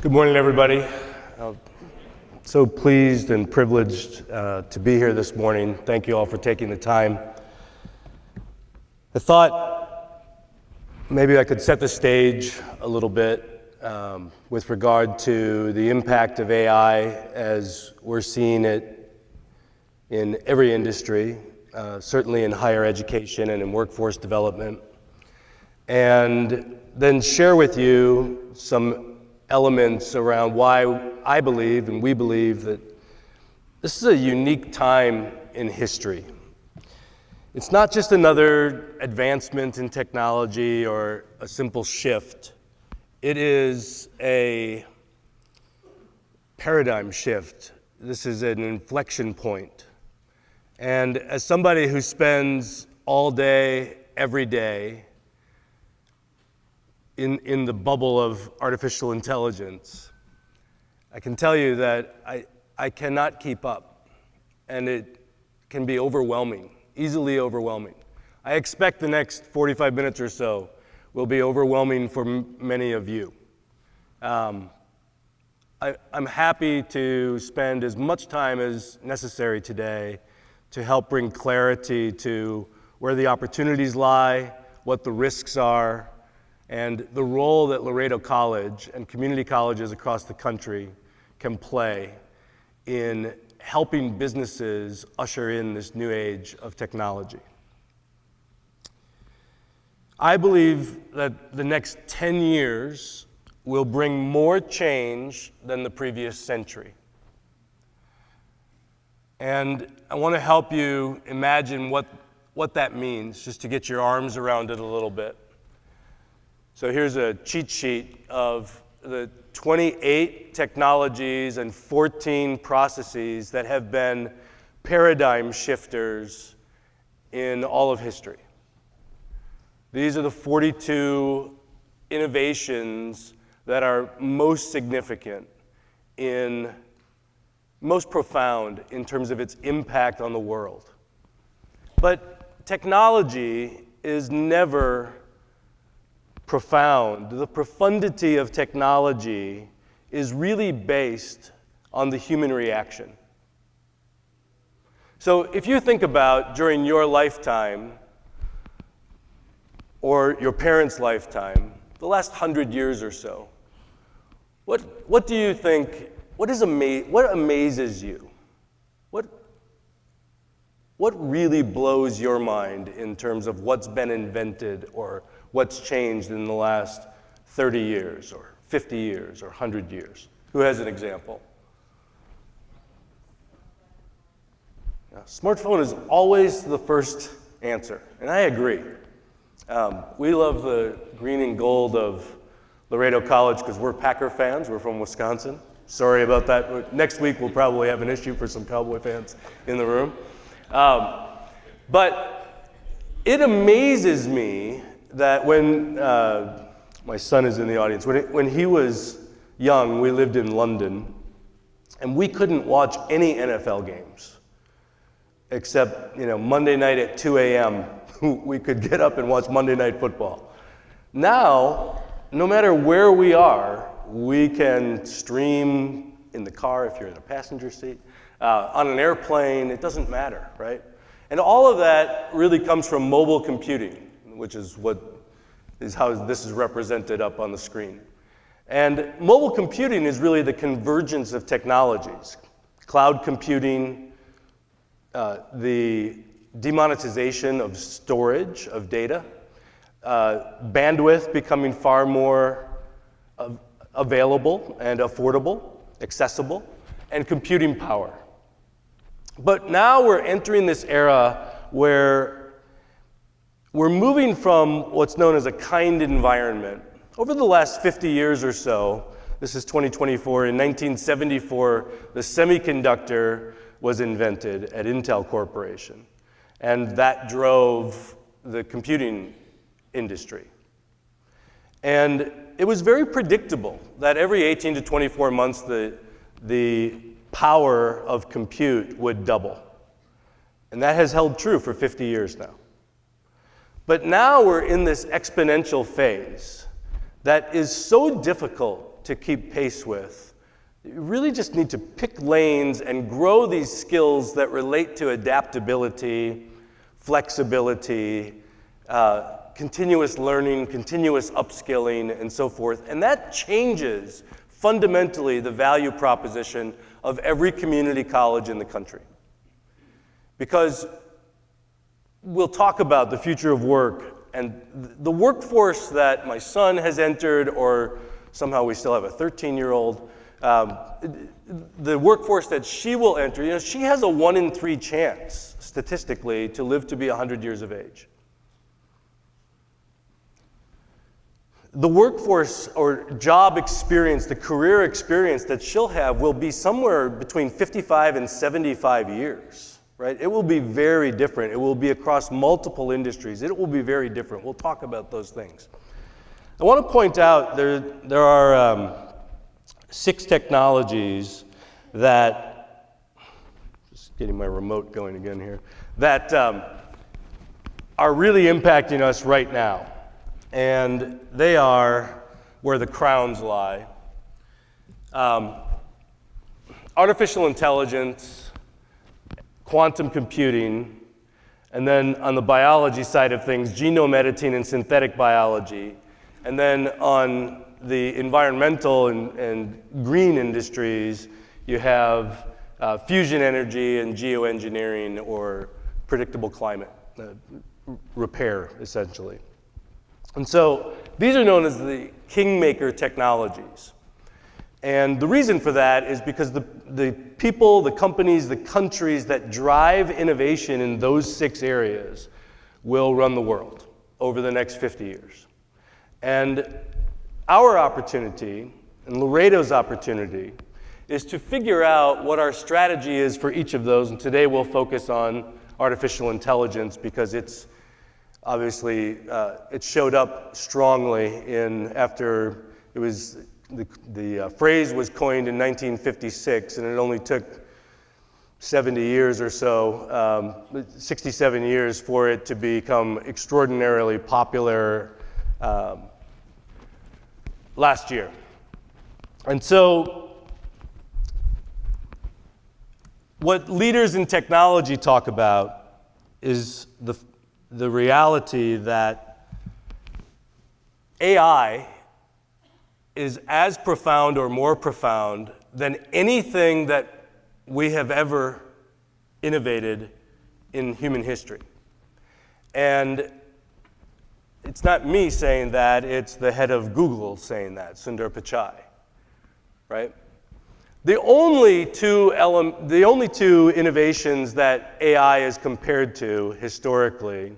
Good morning, everybody. So pleased and privileged to be here this morning. Thank you all for taking the time. I thought maybe I could set the stage a little bit with regard to the impact of AI as we're seeing it in every industry, certainly in higher education and in workforce development, and then share with you some elements around why I believe and we believe that this is a unique time in history. It's not just another advancement in technology or a simple shift. It is a paradigm shift. This is an inflection point. And as somebody who spends all day, every day, in the bubble of artificial intelligence, I can tell you that I cannot keep up, and it can be overwhelming, easily overwhelming. I expect the next 45 minutes or so will be overwhelming for many of you. I'm happy to spend as much time as necessary today to help bring clarity to where the opportunities lie, what the risks are, and the role that Laredo College and community colleges across the country can play in helping businesses usher in this new age of technology. I believe that the next 10 years will bring more change than the previous century. And I want to help you imagine what that means, just to get your arms around it a little bit. So here's a cheat sheet of the 28 technologies and 14 processes that have been paradigm shifters in all of history. These are the 42 innovations that are most significant, most profound in terms of its impact on the world. But technology is never profound. The profundity of technology is really based on the human reaction. So if you think about during your lifetime or your parents' lifetime, the last 100 years or so, what do you think, what amazes you? What really blows your mind in terms of what's been invented or what's changed in the last 30 years or 50 years or 100 years? Who has an example? Now, smartphone is always the first answer, and I agree. We love the green and gold of Laredo College because we're Packer fans. We're from Wisconsin. Sorry about that. Next week we'll probably have an issue for some Cowboy fans in the room. But it amazes me that when my son is in the audience, when he was young, we lived in London, and we couldn't watch any NFL games except Monday night at 2 a.m. we could get up and watch Monday Night Football. Now, no matter where we are, we can stream in the car if you're in a passenger seat, on an airplane, it doesn't matter, right? And all of that really comes from mobile computing, which is how this is represented up on the screen. And mobile computing is really the convergence of technologies. Cloud computing, the demonetization of storage of data, bandwidth becoming far more available and affordable, accessible, and computing power. But now we're entering this era where we're moving from what's known as a kind environment. Over the last 50 years or so, this is 2024, in 1974, the semiconductor was invented at Intel Corporation, and that drove the computing industry. And it was very predictable that every 18 to 24 months, the power of compute would double. And that has held true for 50 years now. But now we're in this exponential phase that is so difficult to keep pace with. You really just need to pick lanes and grow these skills that relate to adaptability, flexibility, continuous learning, continuous upskilling, and so forth. And that changes fundamentally the value proposition of every community college in the country. Because we'll talk about the future of work, and the workforce that my son has entered, or somehow we still have a 13-year-old, the workforce that she will enter, she has a 1 in 3 chance, statistically, to live to be 100 years of age. The workforce or job experience, the career experience that she'll have will be somewhere between 55 and 75 years, right? It will be very different. It will be across multiple industries. It will be very different. We'll talk about those things. I want to point out there are 6 technologies that, just getting my remote going again here, that are really impacting us right now. And they are where the crowns lie. Artificial intelligence, quantum computing, and then on the biology side of things, genome editing and synthetic biology. And then on the environmental and green industries, you have fusion energy and geoengineering, or predictable climate repair, essentially. And so these are known as the kingmaker technologies. And the reason for that is because the people, the companies, the countries that drive innovation in those 6 areas will run the world over the next 50 years. And our opportunity, and Laredo's opportunity, is to figure out what our strategy is for each of those. And today we'll focus on artificial intelligence because it's obviously, it showed up strongly after it was, the phrase was coined in 1956, and it only took 70 years or so, 67 years for it to become extraordinarily popular last year. And so, what leaders in technology talk about is the reality that AI is as profound or more profound than anything that we have ever innovated in human history. And it's not me saying that, it's the head of Google saying that, Sundar Pichai, right? The only two innovations that AI is compared to historically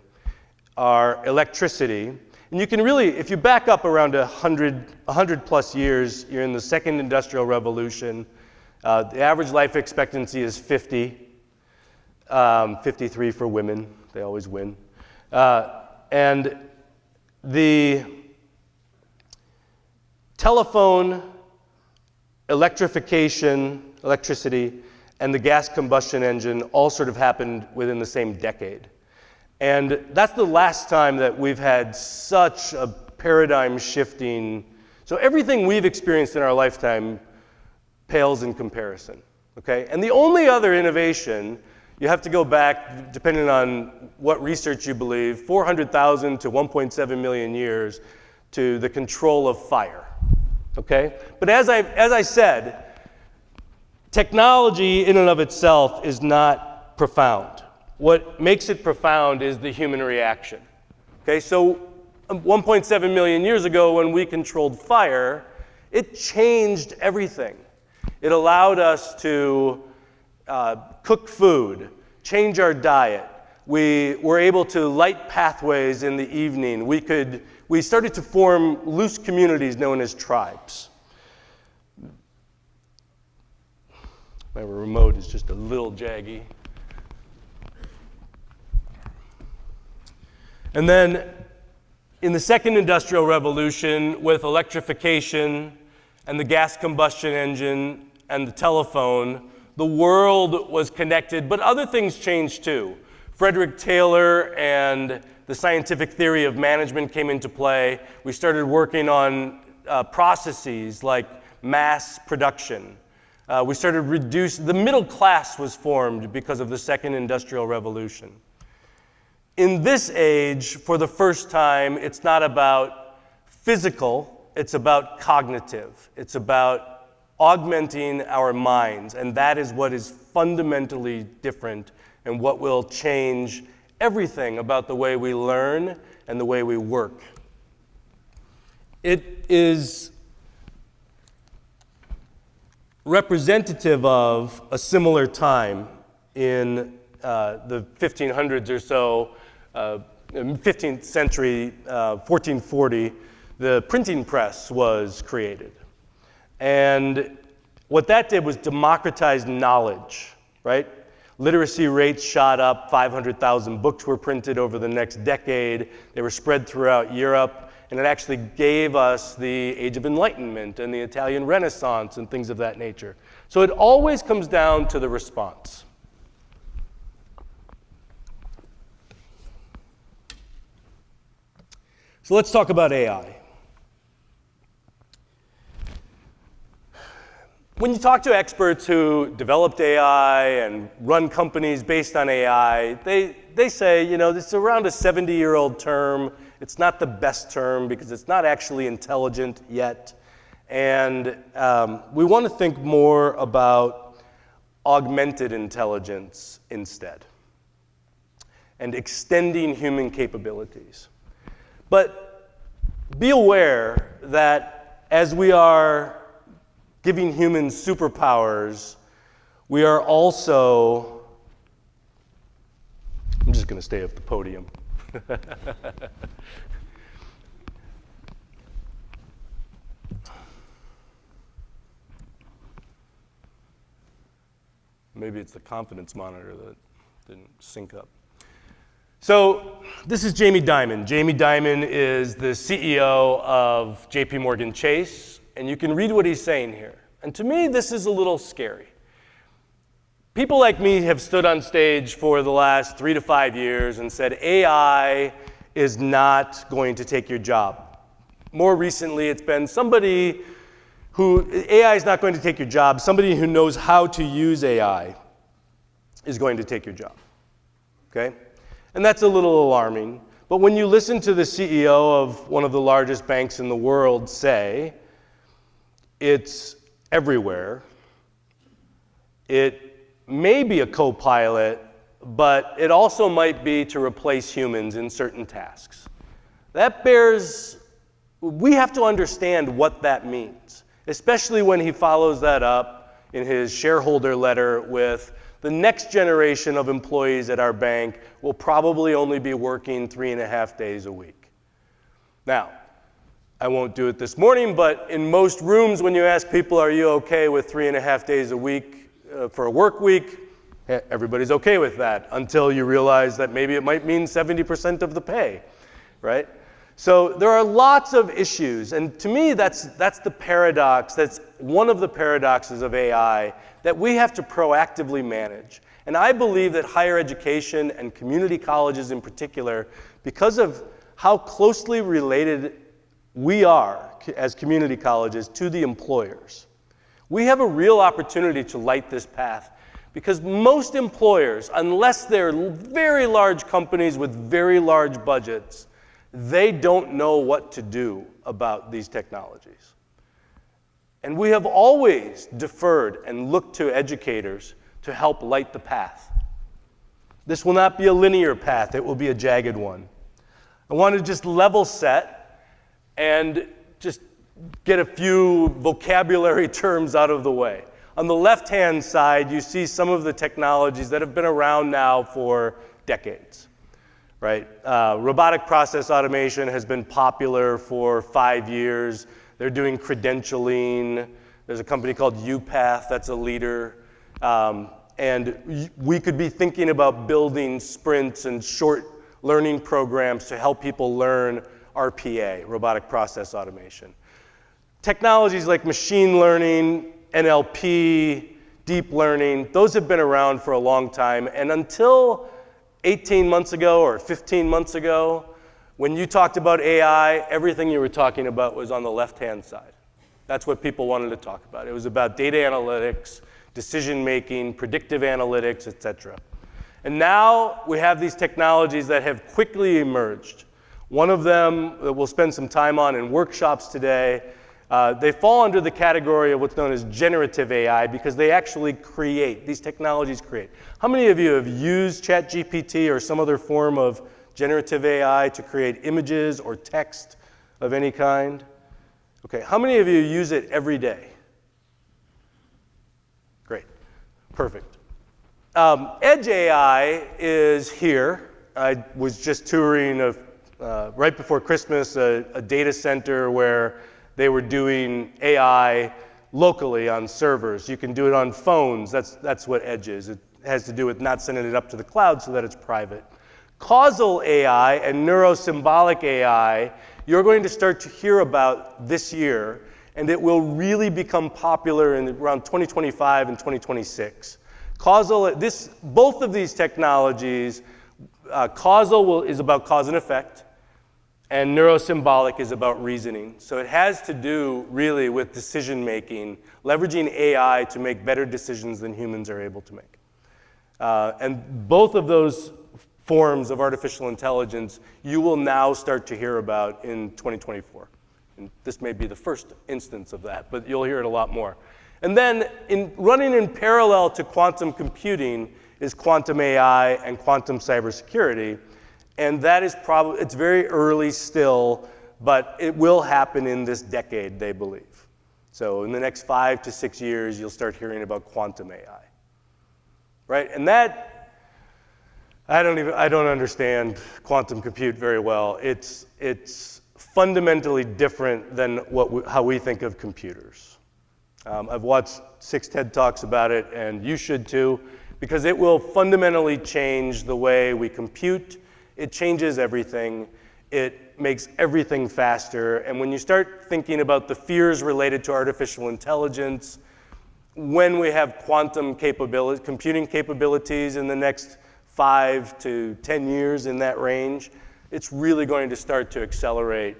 are electricity. And you can really, if you back up around 100 plus years, you're in the second industrial revolution. The average life expectancy is 50, 53 for women, they always win. And the telephone, electricity, and the gas combustion engine all sort of happened within the same decade. And that's the last time that we've had such a paradigm shifting. So everything we've experienced in our lifetime pales in comparison, okay? And the only other innovation, you have to go back, depending on what research you believe, 400,000 to 1.7 million years to the control of fire, okay? But as I said, technology in and of itself is not profound. What makes it profound is the human reaction. Okay, so 1.7 million years ago when we controlled fire, it changed everything. It allowed us to cook food, change our diet. We were able to light pathways in the evening. We started to form loose communities known as tribes. My remote is just a little jaggy. And then in the second industrial revolution, with electrification and the gas combustion engine and the telephone, the world was connected, but other things changed too. Frederick Taylor and the scientific theory of management came into play. We started working on processes like mass production. We started the middle class was formed because of the second industrial revolution. In this age, for the first time, it's not about physical, it's about cognitive. It's about augmenting our minds, and that is what is fundamentally different and what will change everything about the way we learn and the way we work. It is representative of a similar time in the 1500s or so, 15th century, 1440, the printing press was created. And what that did was democratize knowledge, right? Literacy rates shot up, 500,000 books were printed over the next decade. They were spread throughout Europe, and it actually gave us the Age of Enlightenment and the Italian Renaissance and things of that nature. So it always comes down to the response. So let's talk about AI. When you talk to experts who developed AI and run companies based on AI, they say, you know, this is around a 70-year-old term. It's not the best term because it's not actually intelligent yet. And we want to think more about augmented intelligence instead and extending human capabilities. But be aware that as we are giving humans superpowers, we are also, I'm just going to stay at the podium. Maybe it's the confidence monitor that didn't sync up. So this is Jamie Dimon. Jamie Dimon is the CEO of JP Morgan Chase. And you can read what he's saying here. And to me, this is a little scary. People like me have stood on stage for the last 3 to 5 years and said, AI is not going to take your job. More recently, it's been somebody who, AI is not going to take your job. Somebody who knows how to use AI is going to take your job. Okay? And that's a little alarming. But when you listen to the CEO of one of the largest banks in the world say, it's everywhere. It may be a co-pilot, but it also might be to replace humans in certain tasks. We have to understand what that means, especially when he follows that up in his shareholder letter with the next generation of employees at our bank will probably only be working 3.5 days a week. Now, I won't do it this morning, but in most rooms when you ask people, are you okay with 3.5 days a week for a work week? Everybody's okay with that until you realize that maybe it might mean 70% of the pay, right? So there are lots of issues, and to me that's the paradox, that's one of the paradoxes of AI that we have to proactively manage. And I believe that higher education and community colleges in particular, because of how closely related we are, as community colleges, to the employers. We have a real opportunity to light this path because most employers, unless they're very large companies with very large budgets, they don't know what to do about these technologies. And we have always deferred and looked to educators to help light the path. This will not be a linear path, it will be a jagged one. I want to just level set and just get a few vocabulary terms out of the way. On the left-hand side, you see some of the technologies that have been around now for decades, right? Robotic process automation has been popular for 5 years. They're doing credentialing. There's a company called UPath that's a leader. And we could be thinking about building sprints and short learning programs to help people learn RPA, robotic process automation. Technologies like machine learning, NLP, deep learning, those have been around for a long time. And until 18 months ago or 15 months ago, When you talked about AI, everything you were talking about was on the left-hand side. That's what people wanted to talk about. It was about data analytics, decision-making, predictive analytics, et cetera. And now we have these technologies that have quickly emerged. One of them that we'll spend some time on in workshops today, they fall under the category of what's known as generative AI because they actually create, these technologies create. How many of you have used ChatGPT or some other form of generative AI to create images or text of any kind? Okay, how many of you use it every day? Great, perfect. Edge AI is here. I was just touring right before Christmas a data center where they were doing AI locally on servers. You can do it on phones. That's what Edge is. It has to do with not sending it up to the cloud so that it's private. Causal AI and neurosymbolic AI, you're going to start to hear about this year, and it will really become popular in around 2025 and 2026. Both of these technologies, causal is about cause and effect, and neurosymbolic is about reasoning. So it has to do really with decision making, leveraging AI to make better decisions than humans are able to make. And both of those forms of artificial intelligence you will now start to hear about in 2024. And this may be the first instance of that, but you'll hear it a lot more. And then running in parallel to quantum computing is quantum AI and quantum cybersecurity. And that is it's very early still, but it will happen in this decade, they believe. So in the next 5 to 6 years, you'll start hearing about quantum AI. Right? And that, I don't understand quantum compute very well. It's fundamentally different than how we think of computers. I've watched 6 TED Talks about it, and you should too, because it will fundamentally change the way we compute. It changes everything. It makes everything faster. And when you start thinking about the fears related to artificial intelligence, when we have quantum computing capabilities in the next 5 to 10 years in that range, it's really going to start to accelerate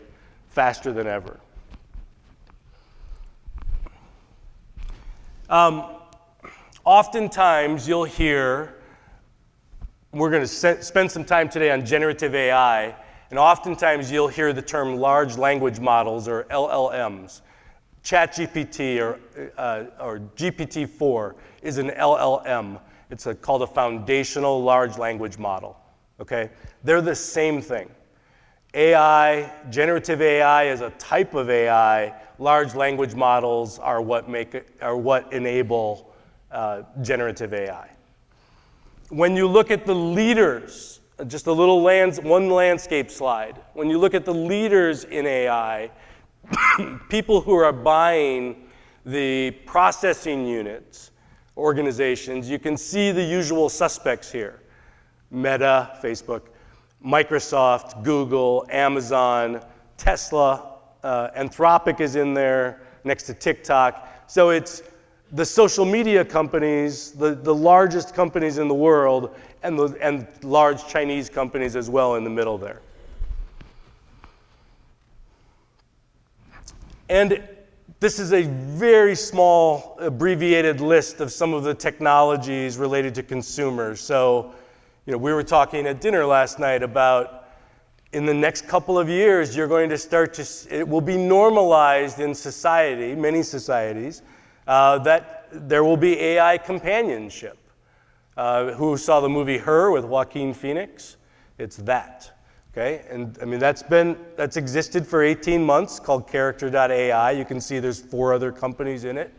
faster than ever. Oftentimes you'll hear, we're going to spend some time today on generative AI, and oftentimes you'll hear the term large language models, or LLMs. ChatGPT or GPT-4 is an LLM. It's called a foundational large language model. Okay? They're the same thing. AI, generative AI is a type of AI. Large language models are what enable generative AI. When you look at the leaders, just a little one landscape slide. When you look at the leaders in AI, people who are buying the processing units, organizations, you can see the usual suspects here. Meta, Facebook, Microsoft, Google, Amazon, Tesla, Anthropic is in there next to TikTok. So it's the social media companies, the largest companies in the world, and large Chinese companies as well in the middle there. And this is a very small, abbreviated list of some of the technologies related to consumers. So, we were talking at dinner last night about in the next couple of years, you're going to it will be normalized in society, many societies, that there will be AI companionship. Who saw the movie Her with Joaquin Phoenix? It's that. Okay, and I mean that's existed for 18 months, called Character.ai. You can see there's 4 other companies in it.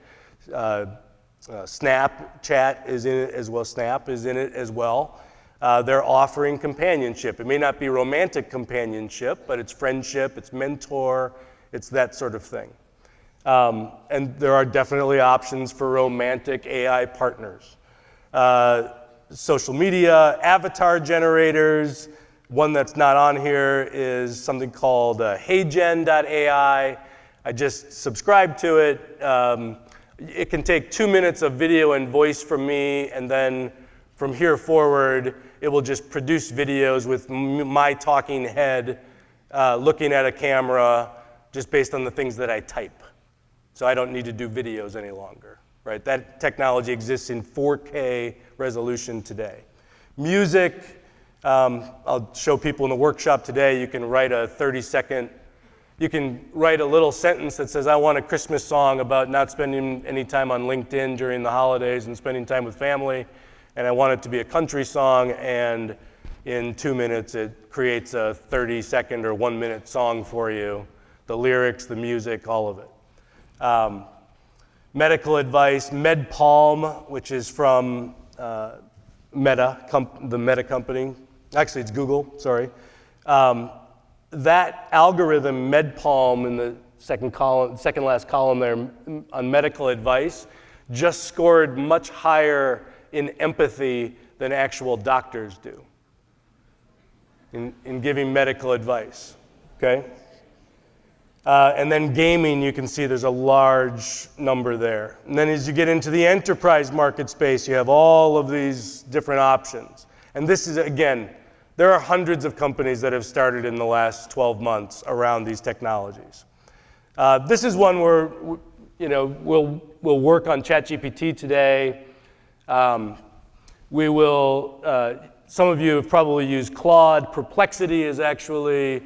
Snapchat is in it as well. Snap is in it as well. They're offering companionship. It may not be romantic companionship, but it's friendship, it's mentor, it's that sort of thing. And there are definitely options for romantic AI partners. Social media, avatar generators. One that's not on here is something called HeyGen.ai. I just subscribed to it. It can take 2 minutes of video and voice from me, and then from here forward, it will just produce videos with my talking head looking at a camera just based on the things that I type. So I don't need to do videos any longer, right? That technology exists in 4K resolution today. Music, I'll show people in the workshop today, you can write a 30-second, you can write a little sentence that says, I want a Christmas song about not spending any time on LinkedIn during the holidays and spending time with family, and I want it to be a country song, and in 2 minutes it creates a 30-second or 1-minute song for you. The lyrics, the music, all of it. Medical advice, MedPalm, which is from the Meta company. Actually, it's Google, sorry. That algorithm, MedPalm, in the second last column there, on medical advice, just scored much higher in empathy than actual doctors do in giving medical advice, okay? And then gaming, you can see there's a large number there. And then as you get into the enterprise market space, you have all of these different options. And this is, again, there are hundreds of companies that have started in the last 12 months around these technologies. This is one where, we'll work on ChatGPT today. We will, some of you have probably used Claude. Perplexity is actually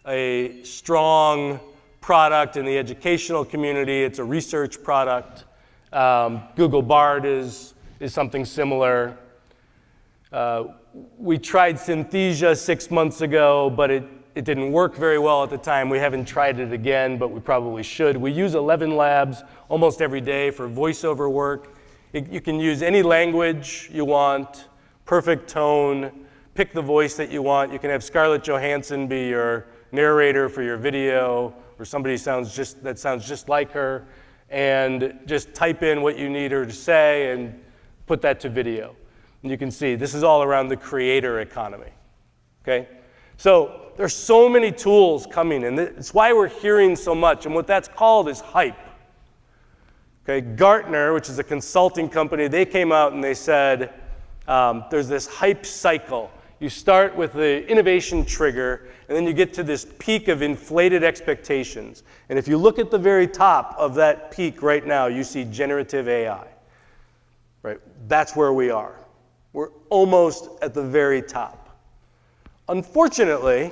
a strong product in the educational community. It's a research product. Google Bard is something similar. We tried Synthesia 6 months ago, but it didn't work very well at the time. We haven't tried it again, but we probably should. We use 11 Labs almost every day for voiceover work. You can use any language you want, perfect tone, pick the voice that you want. You can have Scarlett Johansson be your narrator for your video, or somebody that sounds just like her, and just type in what you need her to say and put that to video. And you can see this is all around the creator economy, okay? So there's so many tools coming, and it's why we're hearing so much, and what that's called is hype. Okay, Gartner, which is a consulting company, they came out and they said there's this hype cycle. You start with the innovation trigger, and then you get to this peak of inflated expectations. And if you look at the very top of that peak right now, you see generative AI. Right? That's where we are. We're almost at the very top. Unfortunately,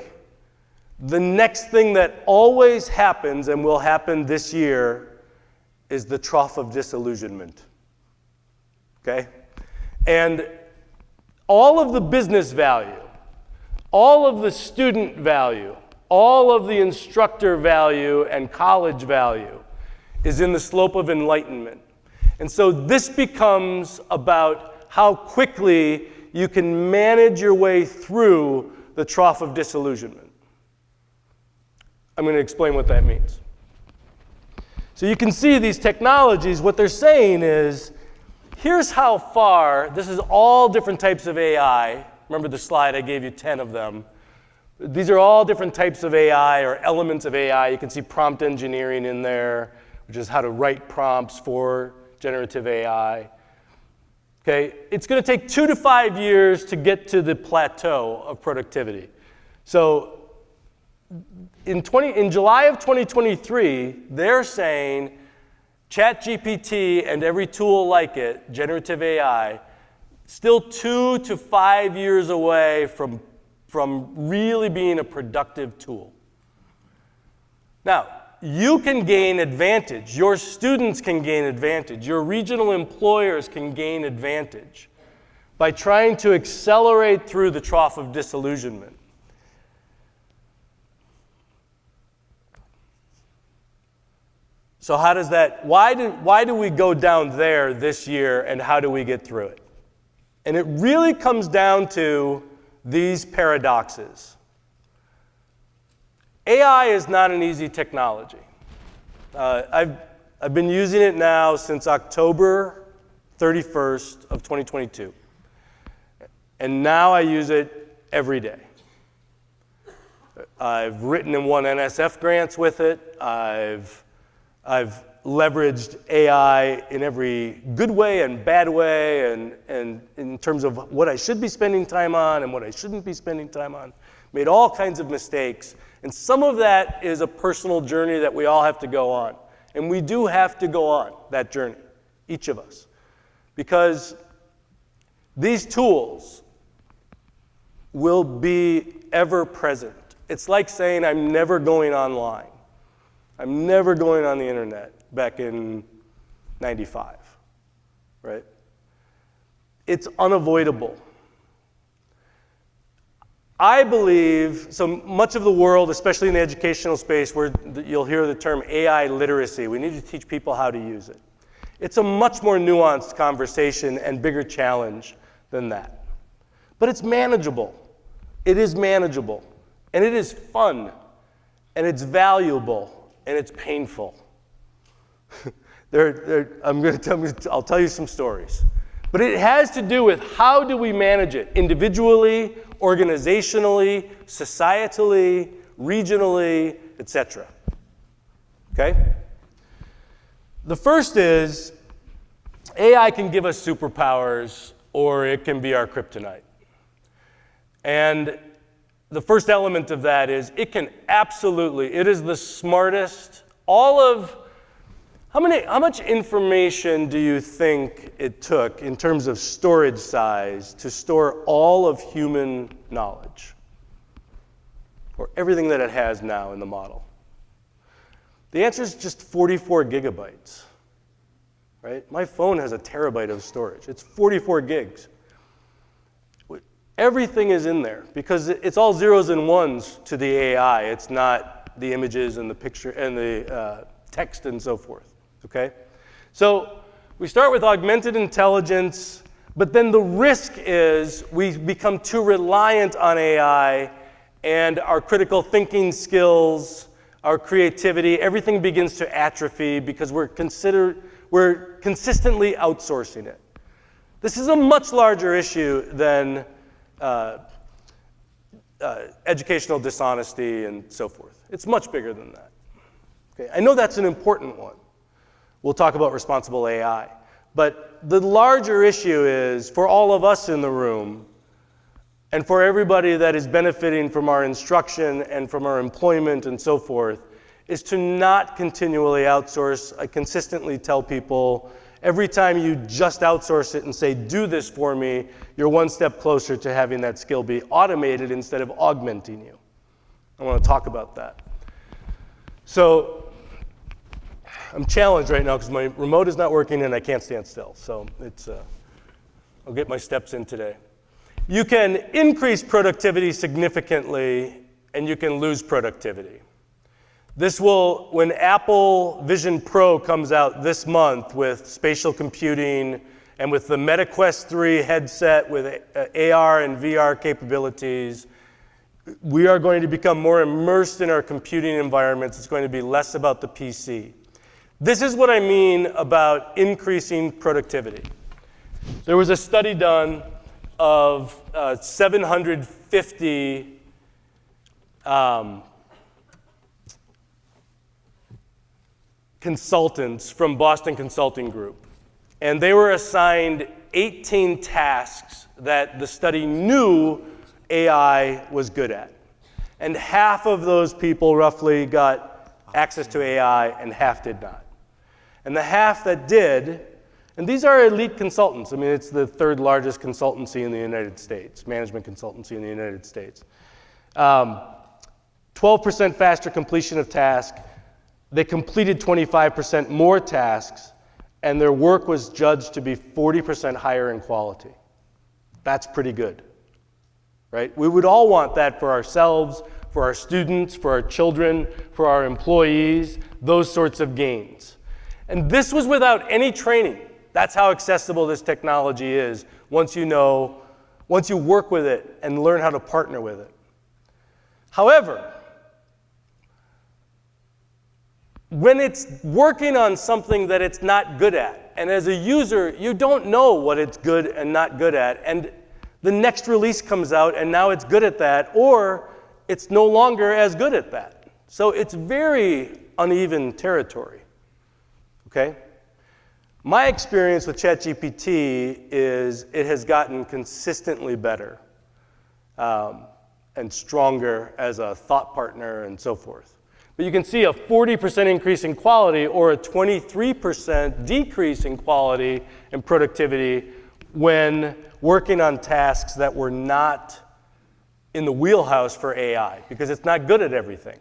the next thing that always happens and will happen this year is the trough of disillusionment. Okay? And all of the business value, all of the student value, all of the instructor value and college value is in the slope of enlightenment. And so this becomes about how quickly you can manage your way through the trough of disillusionment. I'm going to explain what that means. So you can see these technologies, what they're saying is, here's how far, this is all different types of AI. Remember the slide, I gave you 10 of them. These are all different types of AI or elements of AI. You can see prompt engineering in there, which is how to write prompts for generative AI. Okay, it's going to take 2 to 5 years to get to the plateau of productivity. So in July of 2023, they're saying ChatGPT and every tool like it, generative AI, still 2 to 5 years away from really being a productive tool. Now, you can gain advantage. Your students can gain advantage. Your regional employers can gain advantage by trying to accelerate through the trough of disillusionment. So how does that, why do we go down there this year, and how do we get through it? And it really comes down to these paradoxes. AI is not an easy technology. I've been using it now since October 31st of 2022. And now I use it every day. I've written and won NSF grants with it. I've leveraged AI in every good way and bad way, and in terms of what I should be spending time on and what I shouldn't be spending time on. Made all kinds of mistakes, And some of that is a personal journey that we all have to go on. And we do have to go on that journey, each of us. Because these tools will be ever present. It's like saying, I'm never going online. I'm never going on the internet back in 95, right? It's unavoidable. I believe, so much of the world, especially in the educational space, where you'll hear the term AI literacy, we need to teach people how to use it. It's a much more nuanced conversation and bigger challenge than that. But it's manageable. It is manageable. And it is fun. And it's valuable. And it's painful. I'll tell you some stories. But it has to do with how do we manage it individually, organizationally, societally, regionally, etc. Okay? The first is AI can give us superpowers or it can be our kryptonite. And the first element of that is it can absolutely, it is the smartest, how much information do you think it took in terms of storage size to store all of human knowledge? Or everything that it has now in the model? The answer is just 44 gigabytes, right? My phone has a terabyte of storage. It's 44 gigs. Everything is in there because it's all zeros and ones to the AI. It's not the images and the picture and the text and so forth. Okay? So we start with augmented intelligence, but then the risk is we become too reliant on AI and our critical thinking skills, our creativity, everything begins to atrophy because we're consistently outsourcing it. This is a much larger issue than educational dishonesty and so forth. It's much bigger than that. Okay? I know that's an important one. We'll talk about responsible AI. But the larger issue is, for all of us in the room, and for everybody that is benefiting from our instruction and from our employment and so forth, is to not continually outsource. I consistently tell people, every time you just outsource it and say, do this for me, you're one step closer to having that skill be automated instead of augmenting you. I want to talk about that. So I'm challenged right now because my remote is not working and I can't stand still. So I'll get my steps in today. You can increase productivity significantly and you can lose productivity. This will, when Apple Vision Pro comes out this month with spatial computing and with the Meta Quest 3 headset with AR and VR capabilities, we are going to become more immersed in our computing environments. It's going to be less about the PC. This is what I mean about increasing productivity. There was a study done of 750 consultants from Boston Consulting Group. And they were assigned 18 tasks that the study knew AI was good at. And half of those people roughly got access to AI and half did not. And the half that did, and these are elite consultants. I mean, it's the third largest consultancy in the United States, management consultancy in the United States. 12% faster completion of tasks. They completed 25% more tasks, and their work was judged to be 40% higher in quality. That's pretty good, right? We would all want that for ourselves, for our students, for our children, for our employees, those sorts of gains. And this was without any training. That's how accessible this technology is once you work with it and learn how to partner with it. However, when it's working on something that it's not good at, and as a user, you don't know what it's good and not good at, and the next release comes out and now it's good at that, or it's no longer as good at that. So it's very uneven territory. Okay? My experience with ChatGPT is it has gotten consistently better. and stronger as a thought partner and so forth. But you can see a 40% increase in quality or a 23% decrease in quality and productivity when working on tasks that were not in the wheelhouse for AI, because it's not good at everything.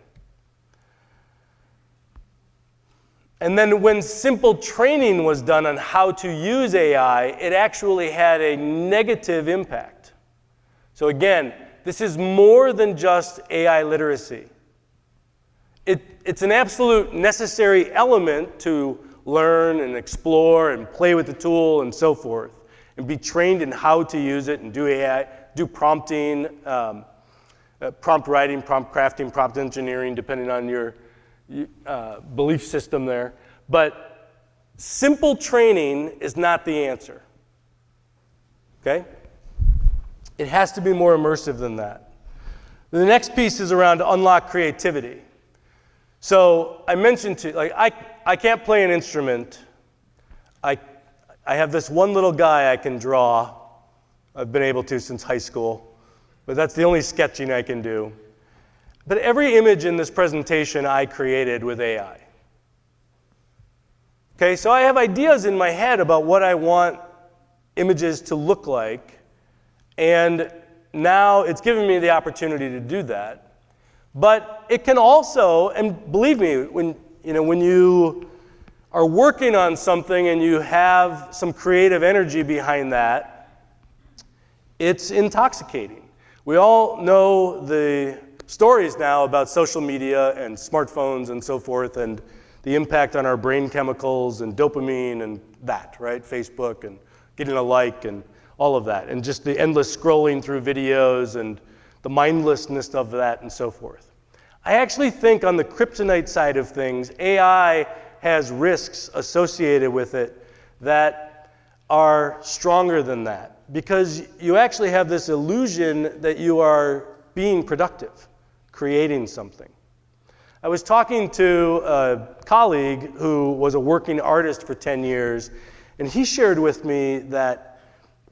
And then when simple training was done on how to use AI, it actually had a negative impact. So again, this is more than just AI literacy. It's an absolute necessary element to learn and explore and play with the tool and so forth, and be trained in how to use it and do AI, do prompting, prompt writing, prompt crafting, prompt engineering, depending on your belief system there. But simple training is not the answer. Okay? It has to be more immersive than that. The next piece is around unlock creativity. So I mentioned to, like, I can't play an instrument. I have this one little guy I can draw. I've been able to since high school, but that's the only sketching I can do. But every image in this presentation I created with AI. Okay, so I have ideas in my head about what I want images to look like, and now it's given me the opportunity to do that. But it can also, and believe me, when you are working on something and you have some creative energy behind that, it's intoxicating. We all know the stories now about social media and smartphones and so forth, and the impact on our brain chemicals and dopamine and that, right? Facebook and getting a like and all of that, and just the endless scrolling through videos and the mindlessness of that and so forth. I actually think on the kryptonite side of things, AI has risks associated with it that are stronger than that, because you actually have this illusion that you are being productive, creating something. I was talking to a colleague who was a working artist for 10 years, and he shared with me that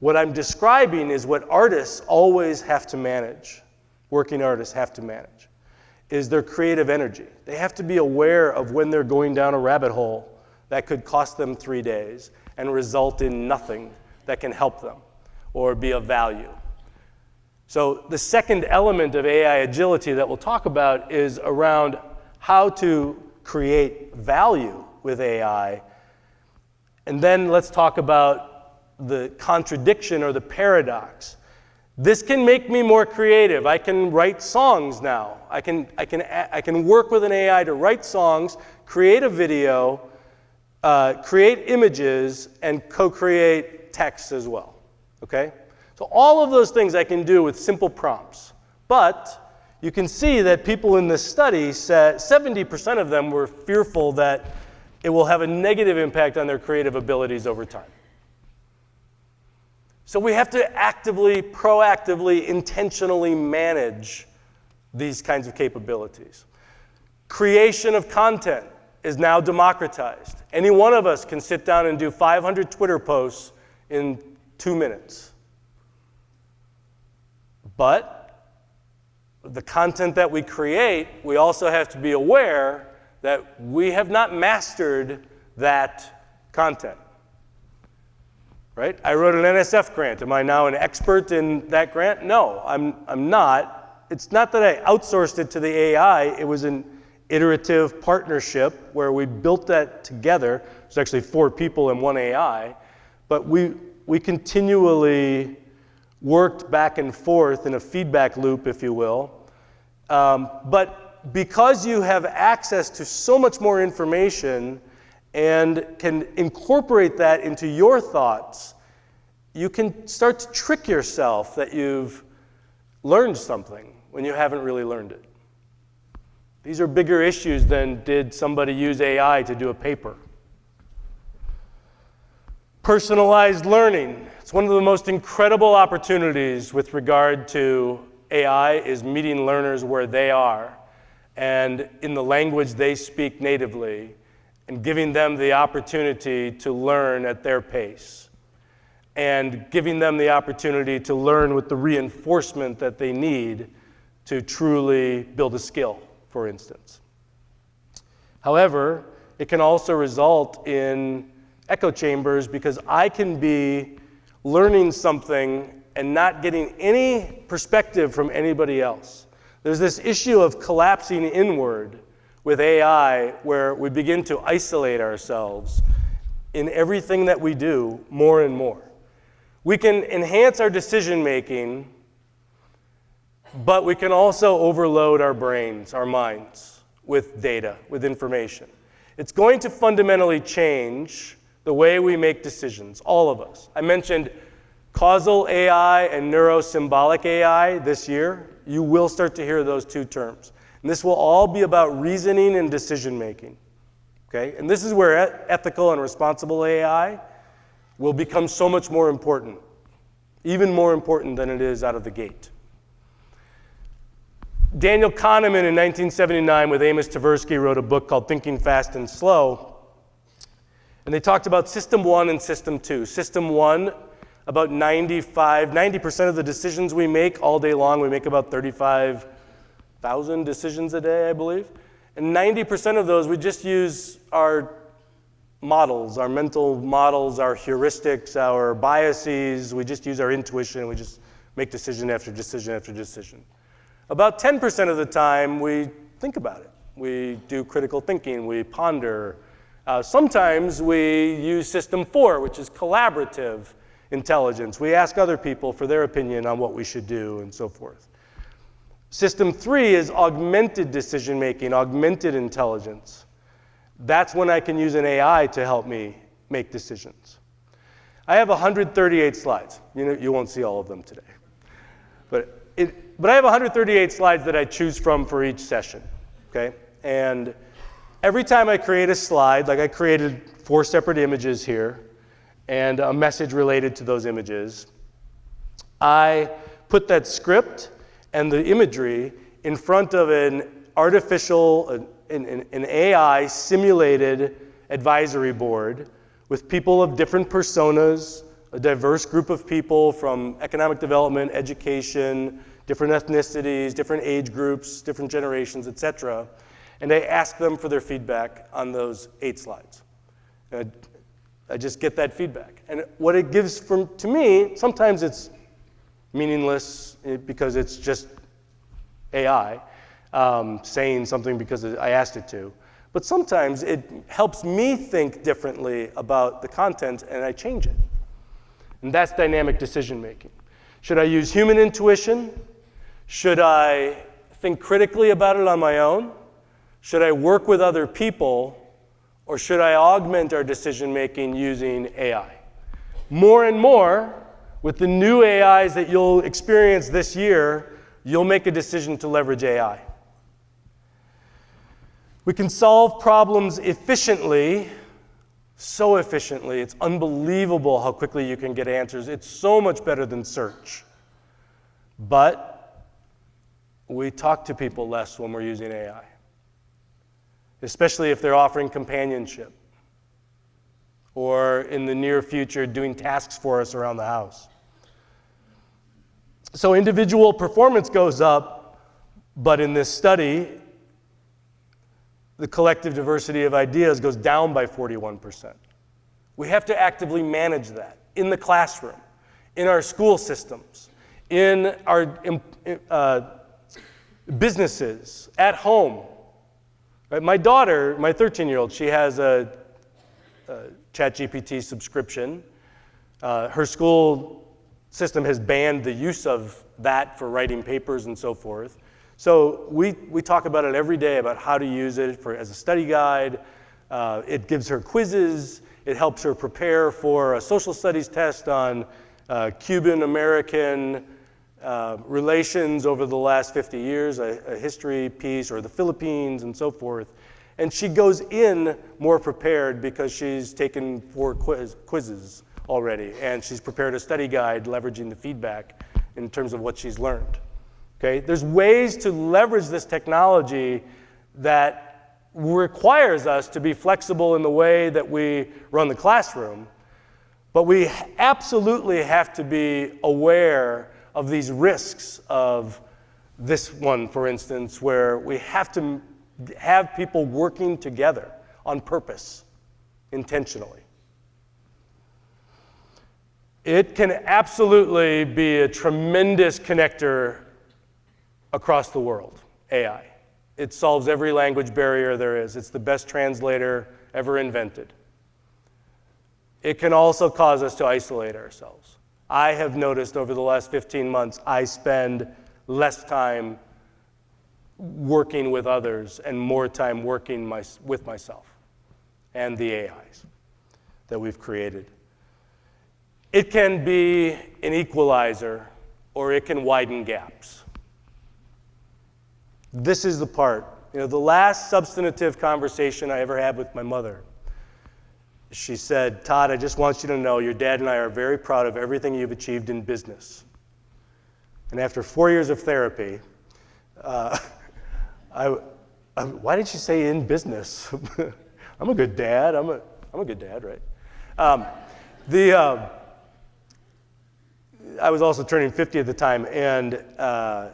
what I'm describing is what artists always have to manage, working artists have to manage, is their creative energy. They have to be aware of when they're going down a rabbit hole that could cost them 3 days and result in nothing that can help them or be of value. So the second element of AI agility that we'll talk about is around how to create value with AI. And then let's talk about the contradiction or the paradox. This can make me more creative. I can write songs now. I can work with an AI to write songs, create a video, create images, and co-create text as well. Okay? So all of those things I can do with simple prompts. But you can see that people in this study said 70% of them were fearful that it will have a negative impact on their creative abilities over time. So we have to actively, proactively, intentionally manage these kinds of capabilities. Creation of content is now democratized. Any one of us can sit down and do 500 Twitter posts in 2 minutes. But the content that we create, we also have to be aware that we have not mastered that content. Right? I wrote an NSF grant. Am I now an expert in that grant? No, I'm not. It's not that I outsourced it to the AI. It was an iterative partnership where we built that together. There's actually 4 people and 1 AI. But we continually worked back and forth in a feedback loop, if you will. But because you have access to so much more information and can incorporate that into your thoughts, you can start to trick yourself that you've learned something when you haven't really learned it. These are bigger issues than did somebody use AI to do a paper. Personalized learning. It's one of the most incredible opportunities with regard to AI is meeting learners where they are and in the language they speak natively and giving them the opportunity to learn at their pace and giving them the opportunity to learn with the reinforcement that they need to truly build a skill, for instance. However, it can also result in echo chambers because I can be learning something and not getting any perspective from anybody else. There's this issue of collapsing inward with AI where we begin to isolate ourselves in everything that we do more and more. We can enhance our decision making, but we can also overload our brains, our minds, with data, with information. It's going to fundamentally change the way we make decisions, all of us. I mentioned causal AI and neurosymbolic AI this year. You will start to hear those two terms. And this will all be about reasoning and decision making. Okay? And this is where ethical and responsible AI will become so much more important, even more important than it is out of the gate. Daniel Kahneman in 1979 with Amos Tversky wrote a book called Thinking Fast and Slow. And they talked about System 1 and System 2. System 1, about 90% of the decisions we make all day long, we make about 35,000 decisions a day, I believe. And 90% of those, we just use our models, our mental models, our heuristics, our biases. We just use our intuition. We just make decision after decision after decision. About 10% of the time, we think about it. We do critical thinking. We ponder. Sometimes we use System 4, which is collaborative intelligence. We ask other people for their opinion on what we should do and so forth. System 3 is augmented decision-making, augmented intelligence. That's when I can use an AI to help me make decisions. I have 138 slides. You won't see all of them today. But I have 138 slides that I choose from for each session, okay? And every time I create a slide, like I created 4 separate images here, and a message related to those images, I put that script and the imagery in front of an artificial, an AI simulated advisory board with people of different personas, a diverse group of people from economic development, education, different ethnicities, different age groups, different generations, etc. And I ask them for their feedback on those 8 slides. And I just get that feedback. And what it gives to me, sometimes it's meaningless because it's just AI saying something because I asked it to. But sometimes it helps me think differently about the content and I change it. And that's dynamic decision making. Should I use human intuition? Should I think critically about it on my own? Should I work with other people? Or should I augment our decision making using AI? More and more, with the new AIs that you'll experience this year, you'll make a decision to leverage AI. We can solve problems efficiently, so efficiently. It's unbelievable how quickly you can get answers. It's so much better than search. But we talk to people less when we're using AI, especially if they're offering companionship or in the near future doing tasks for us around the house. So individual performance goes up, but in this study, the collective diversity of ideas goes down by 41%. We have to actively manage that in the classroom, in our school systems, in our businesses, at home. Right? My daughter, my 13-year-old, she has a ChatGPT subscription. Her school system has banned the use of that for writing papers and so forth. So we talk about it every day about how to use it as a study guide. It gives her quizzes. It helps her prepare for a social studies test on Cuban-American relations over the last 50 years, a history piece, or the Philippines and so forth. And she goes in more prepared because she's taken 4 quizzes already, and she's prepared a study guide leveraging the feedback in terms of what she's learned. Okay? There's ways to leverage this technology that requires us to be flexible in the way that we run the classroom, but we absolutely have to be aware of these risks of This one, for instance, where we have to have people working together on purpose, intentionally. It can absolutely be a tremendous connector across the world, AI. It solves every language barrier there is. It's the best translator ever invented. It can also cause us to isolate ourselves. I have noticed over the last 15 months, I spend less time working with others and more time working with myself and the AIs that we've created. It can be an equalizer, or it can widen gaps. This is the part. The last substantive conversation I ever had with my mother, she said, "Todd, I just want you to know your dad and I are very proud of everything you've achieved in business." And after 4 years of therapy, why did she say in business? I'm a good dad. I'm a good dad, right? I was also turning 50 at the time, and I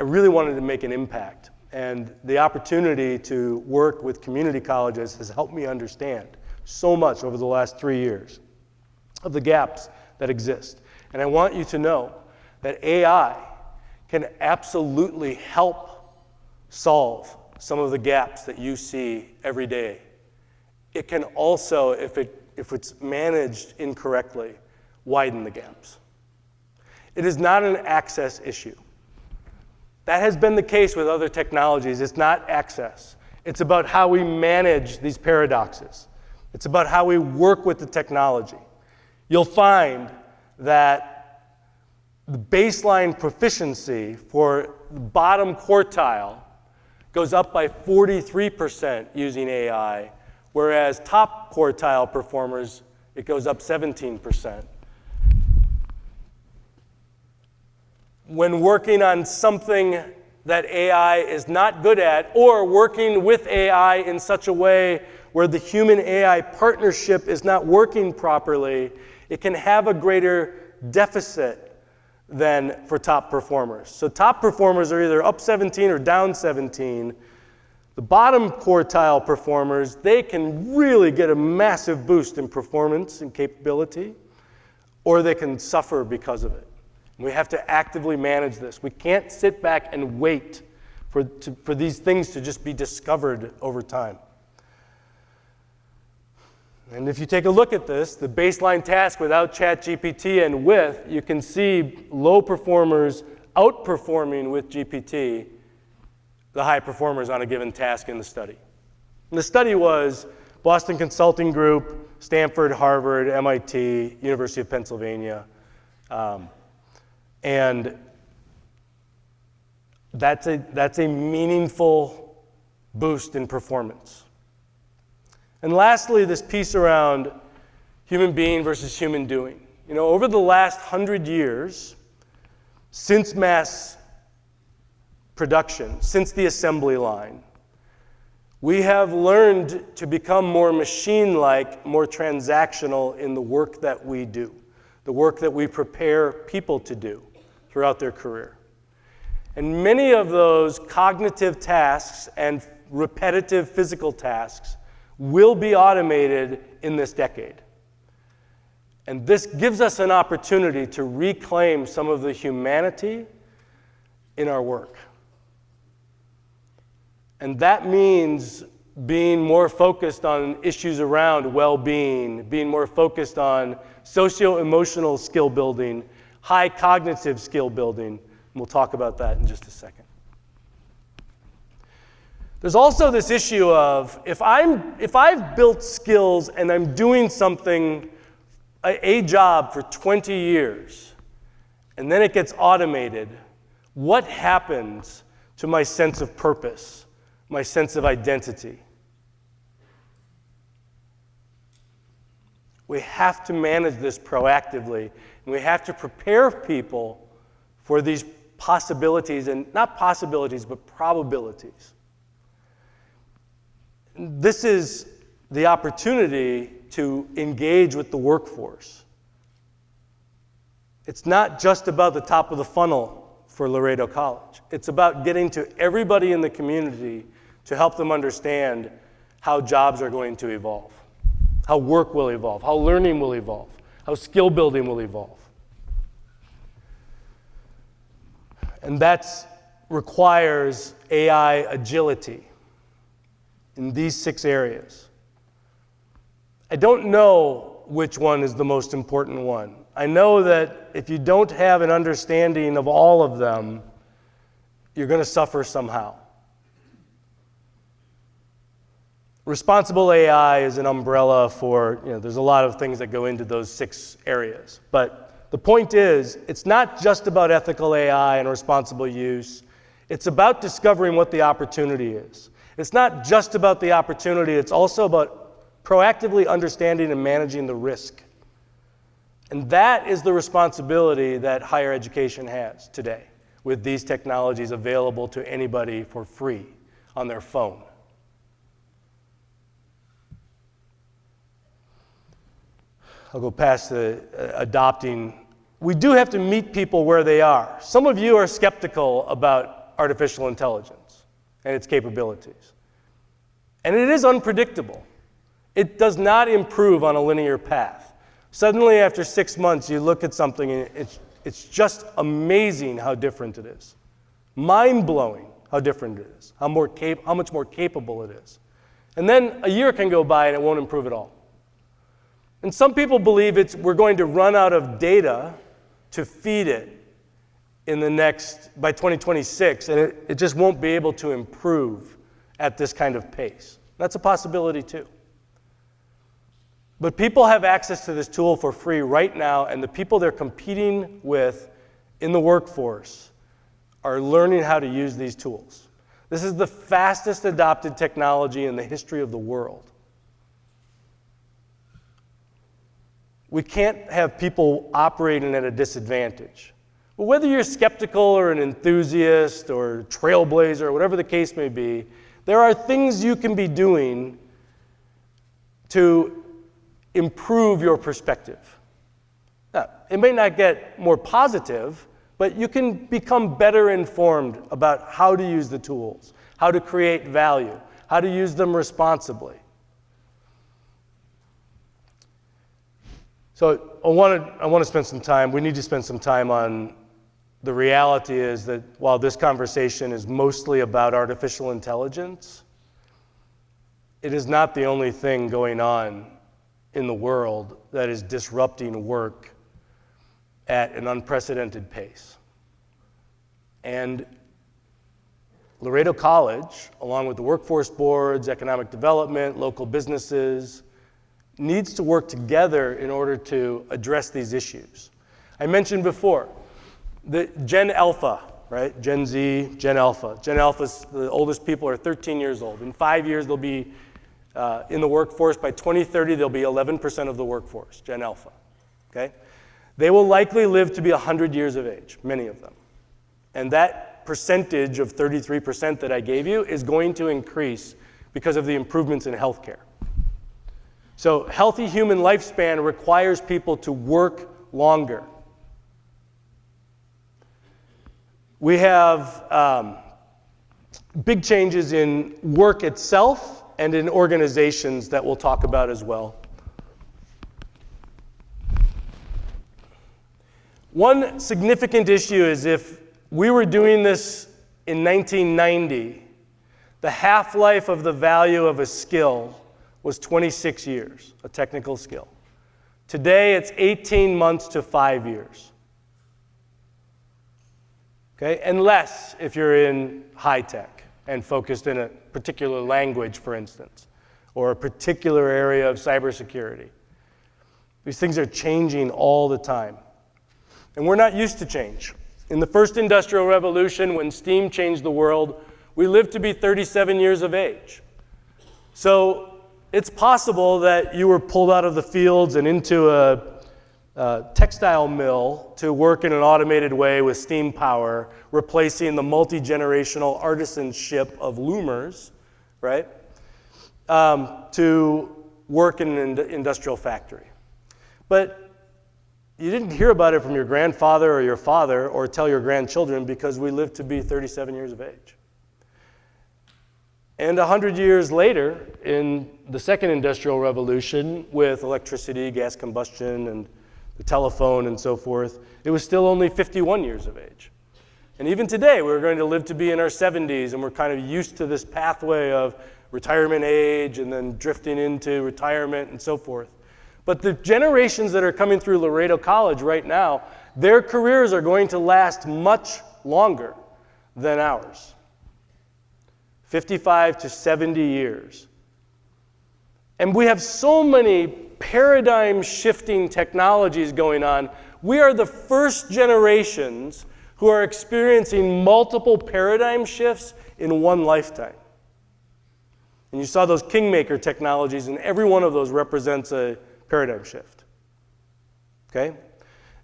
really wanted to make an impact. And the opportunity to work with community colleges has helped me understand so much over the last 3 years of the gaps that exist. And I want you to know that AI can absolutely help solve some of the gaps that you see every day. It can also, if it's managed incorrectly, widen the gaps. It is not an access issue. That has been the case with other technologies. It's not access. It's about how we manage these paradoxes. It's about how we work with the technology. You'll find that the baseline proficiency for the bottom quartile goes up by 43% using AI, whereas top quartile performers, it goes up 17%. When working on something that AI is not good at, or working with AI in such a way where the human-AI partnership is not working properly, it can have a greater deficit than for top performers. So top performers are either up 17 or down 17. The bottom quartile performers, they can really get a massive boost in performance and capability, or they can suffer because of it. We have to actively manage this. We can't sit back and wait for these things to just be discovered over time. And if you take a look at this, the baseline task without ChatGPT and with, you can see low performers outperforming with GPT the high performers on a given task in the study. And the study was Boston Consulting Group, Stanford, Harvard, MIT, University of Pennsylvania. And that's a meaningful boost in performance. And lastly, this piece around human being versus human doing. Over the last 100 years, since mass production, since the assembly line, we have learned to become more machine-like, more transactional in the work that we do, the work that we prepare people to do throughout their career. And many of those cognitive tasks and repetitive physical tasks will be automated in this decade. And this gives us an opportunity to reclaim some of the humanity in our work. And that means being more focused on issues around well-being, being more focused on socio-emotional skill building, high cognitive skill building. And we'll talk about that in just a second. There's also this issue of if I've built skills and I'm doing something, a job for 20 years, and then it gets automated, what happens to my sense of purpose, my sense of identity? We have to manage this proactively, and we have to prepare people for these possibilities, and not possibilities, but probabilities. This is the opportunity to engage with the workforce. It's not just about the top of the funnel for Laredo College. It's about getting to everybody in the community to help them understand how jobs are going to evolve, how work will evolve, how learning will evolve, how skill building will evolve. And that requires AI agility in these 6 areas. I don't know which one is the most important one. I know that if you don't have an understanding of all of them, you're going to suffer somehow. Responsible AI is an umbrella for, there's a lot of things that go into those 6 areas. But the point is, it's not just about ethical AI and responsible use. It's about discovering what the opportunity is. It's not just about the opportunity, it's also about proactively understanding and managing the risk. And that is the responsibility that higher education has today, with these technologies available to anybody for free on their phone. I'll go past the adopting. We do have to meet people where they are. Some of you are skeptical about artificial intelligence and its capabilities. And it is unpredictable. It does not improve on a linear path. Suddenly, after 6 months, you look at something and it's just amazing how different it is. Mind-blowing how different it is, how much more capable it is. And then a year can go by and it won't improve at all. And some people believe we're going to run out of data to feed it by 2026, and it just won't be able to improve at this kind of pace. That's a possibility too. But people have access to this tool for free right now, and the people they're competing with in the workforce are learning how to use these tools. This is the fastest adopted technology in the history of the world. We can't have people operating at a disadvantage. But whether you're skeptical or an enthusiast or trailblazer or whatever the case may be, there are things you can be doing to improve your perspective. Now, it may not get more positive, but you can become better informed about how to use the tools, how to create value, how to use them responsibly. So I want to spend some time, we need to spend some time on the reality is that while this conversation is mostly about artificial intelligence, it is not the only thing going on in the world that is disrupting work at an unprecedented pace. And Laredo College, along with the workforce boards, economic development, local businesses, needs to work together in order to address these issues. I mentioned before, the Gen Alpha, right? Gen Z, Gen Alpha. Gen Alpha's, the oldest people are 13 years old. In 5 years, they'll be in the workforce. By 2030, they'll be 11% of the workforce, Gen Alpha, okay? They will likely live to be 100 years of age, many of them. And that percentage of 33% that I gave you is going to increase because of the improvements in healthcare. So healthy human lifespan requires people to work longer. We have big changes in work itself and in organizations that we'll talk about as well. One significant issue is if we were doing this in 1990, the half-life of the value of a skill was 26 years, a technical skill. Today, it's 18 months to 5 years. Okay, and less if you're in high tech and focused in a particular language, for instance, or a particular area of cybersecurity. These things are changing all the time. And we're not used to change. In the first industrial revolution, when steam changed the world, we lived to be 37 years of age. So it's possible that you were pulled out of the fields and into a textile mill to work in an automated way with steam power, replacing the multi-generational artisanship of loomers, right? To work in an industrial factory. But you didn't hear about it from your grandfather or your father or tell your grandchildren because we lived to be 37 years of age. And 100 years later, in the second industrial revolution, with electricity, gas combustion, and the telephone and so forth, it was still only 51 years of age. And even today, we're going to live to be in our 70s, and we're kind of used to this pathway of retirement age and then drifting into retirement and so forth. But the generations that are coming through Laredo College right now, their careers are going to last much longer than ours. 55 to 70 years. And we have so many paradigm-shifting technologies going on. We are the first generations who are experiencing multiple paradigm shifts in one lifetime. And you saw those kingmaker technologies, and every one of those represents a paradigm shift. Okay?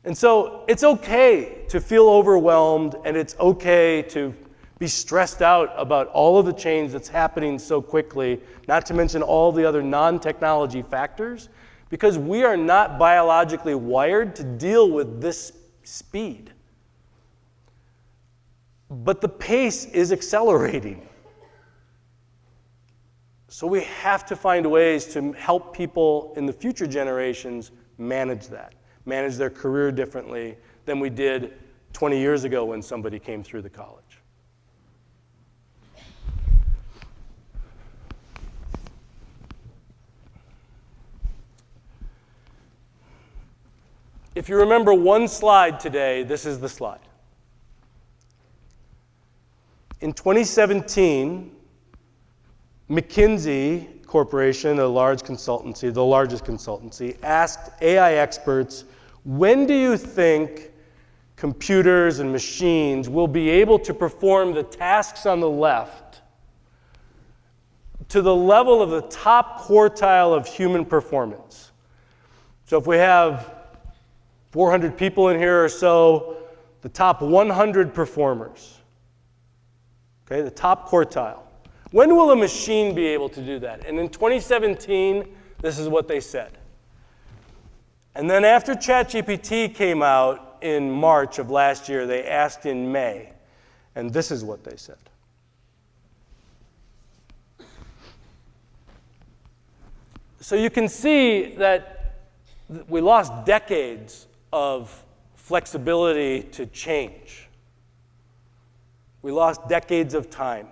And so it's okay to feel overwhelmed, and it's okay to be stressed out about all of the change that's happening so quickly, not to mention all the other non-technology factors, because we are not biologically wired to deal with this speed. But the pace is accelerating. So we have to find ways to help people in the future generations manage that, manage their career differently than we did 20 years ago when somebody came through the college. If you remember one slide today, this is the slide. In 2017, McKinsey Corporation, a large consultancy, the largest consultancy, asked AI experts, when do you think computers and machines will be able to perform the tasks on the left to the level of the top quartile of human performance? So if we have 400 people in here or so, the top 100 performers, okay, the top quartile. When will a machine be able to do that? And in 2017, this is what they said. And then after ChatGPT came out in March of last year, they asked in May, and this is what they said. So you can see that we lost decades of flexibility to change. We lost decades of time.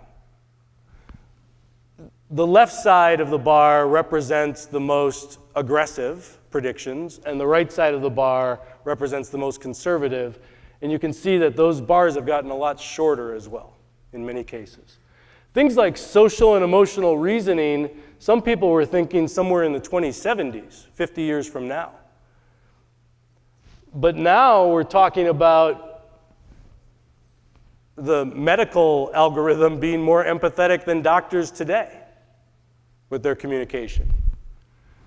The left side of the bar represents the most aggressive predictions, and the right side of the bar represents the most conservative. And you can see that those bars have gotten a lot shorter as well, in many cases. Things like social and emotional reasoning, some people were thinking somewhere in the 2070s, 50 years from now. But now we're talking about the medical algorithm being more empathetic than doctors today with their communication.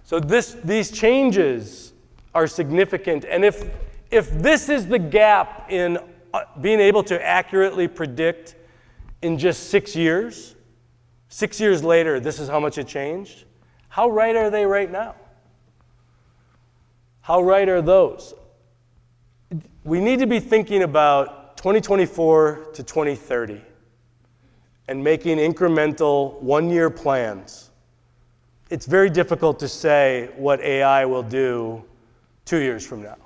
So these changes are significant. And if this is the gap in being able to accurately predict in just 6 years, 6 years later, this is how much it changed, how right are they right now? How right are those? We need to be thinking about 2024 to 2030 and making incremental one-year plans. It's very difficult to say what AI will do 2 years from now,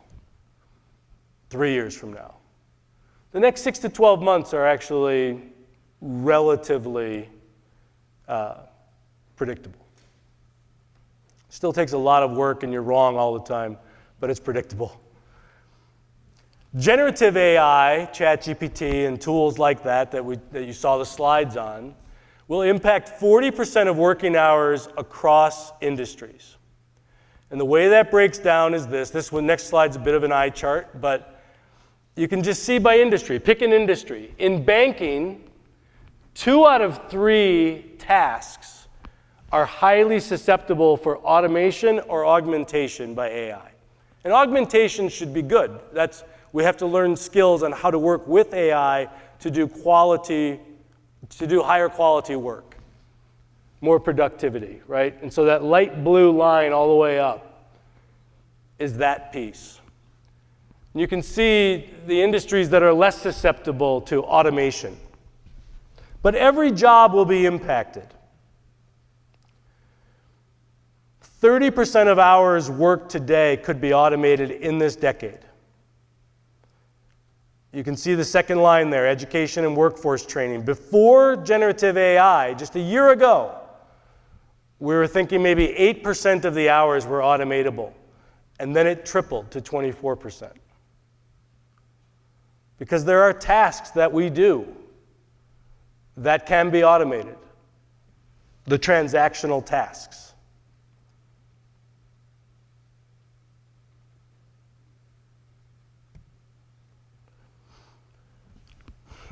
3 years from now. The next 6 to 12 months are actually relatively predictable. Still takes a lot of work and you're wrong all the time, but it's predictable. Generative AI, ChatGPT, and tools like that you saw the slides on, will impact 40% of working hours across industries. And the way that breaks down is this. This one, next slide's a bit of an eye chart, but you can just see by industry. Pick an industry. In banking, 2 out of 3 tasks are highly susceptible for automation or augmentation by AI. And augmentation should be good. We have to learn skills on how to work with AI to do higher quality work, more productivity, right? And so that light blue line all the way up is that piece. And you can see the industries that are less susceptible to automation. But every job will be impacted. 30% of hours worked today could be automated in this decade. You can see the second line there, education and workforce training. Before generative AI, just a year ago, we were thinking maybe 8% of the hours were automatable, and then it tripled to 24%. Because there are tasks that we do that can be automated, the transactional tasks.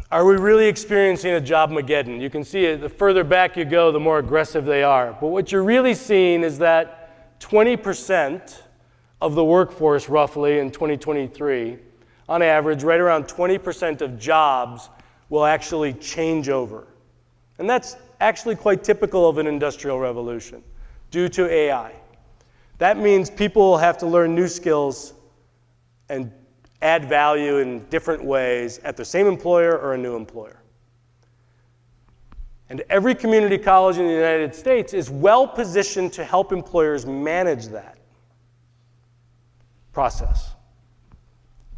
Are we really experiencing a job-mageddon? You can see it, the further back you go, the more aggressive they are. But what you're really seeing is that 20% of the workforce, roughly, in 2023, on average, right around 20% of jobs will actually change over. And that's actually quite typical of an industrial revolution due to AI. That means people will have to learn new skills and add value in different ways at the same employer or a new employer. And every community college in the United States is well positioned to help employers manage that process.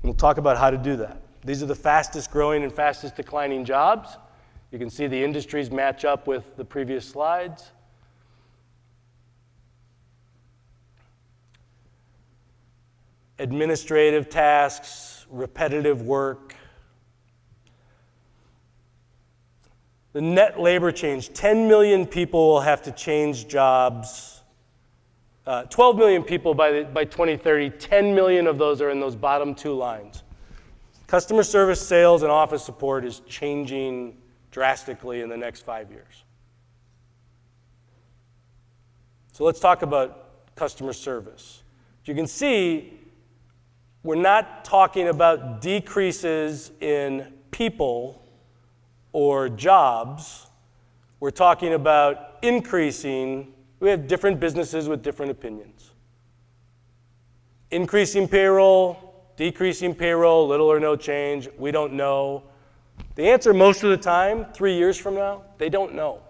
And we'll talk about how to do that. These are the fastest growing and fastest declining jobs. You can see the industries match up with the previous slides. Administrative tasks, repetitive work. The net labor change, 10 million people will have to change jobs. 12 million people by 2030, 10 million of those are in those bottom two lines. Customer service, sales, and office support is changing drastically in the next 5 years. So let's talk about customer service. You can see we're not talking about decreases in people or jobs. We're talking about increasing. We have different businesses with different opinions. Increasing payroll, decreasing payroll, little or no change, we don't know. The answer most of the time, 3 years from now, they don't know.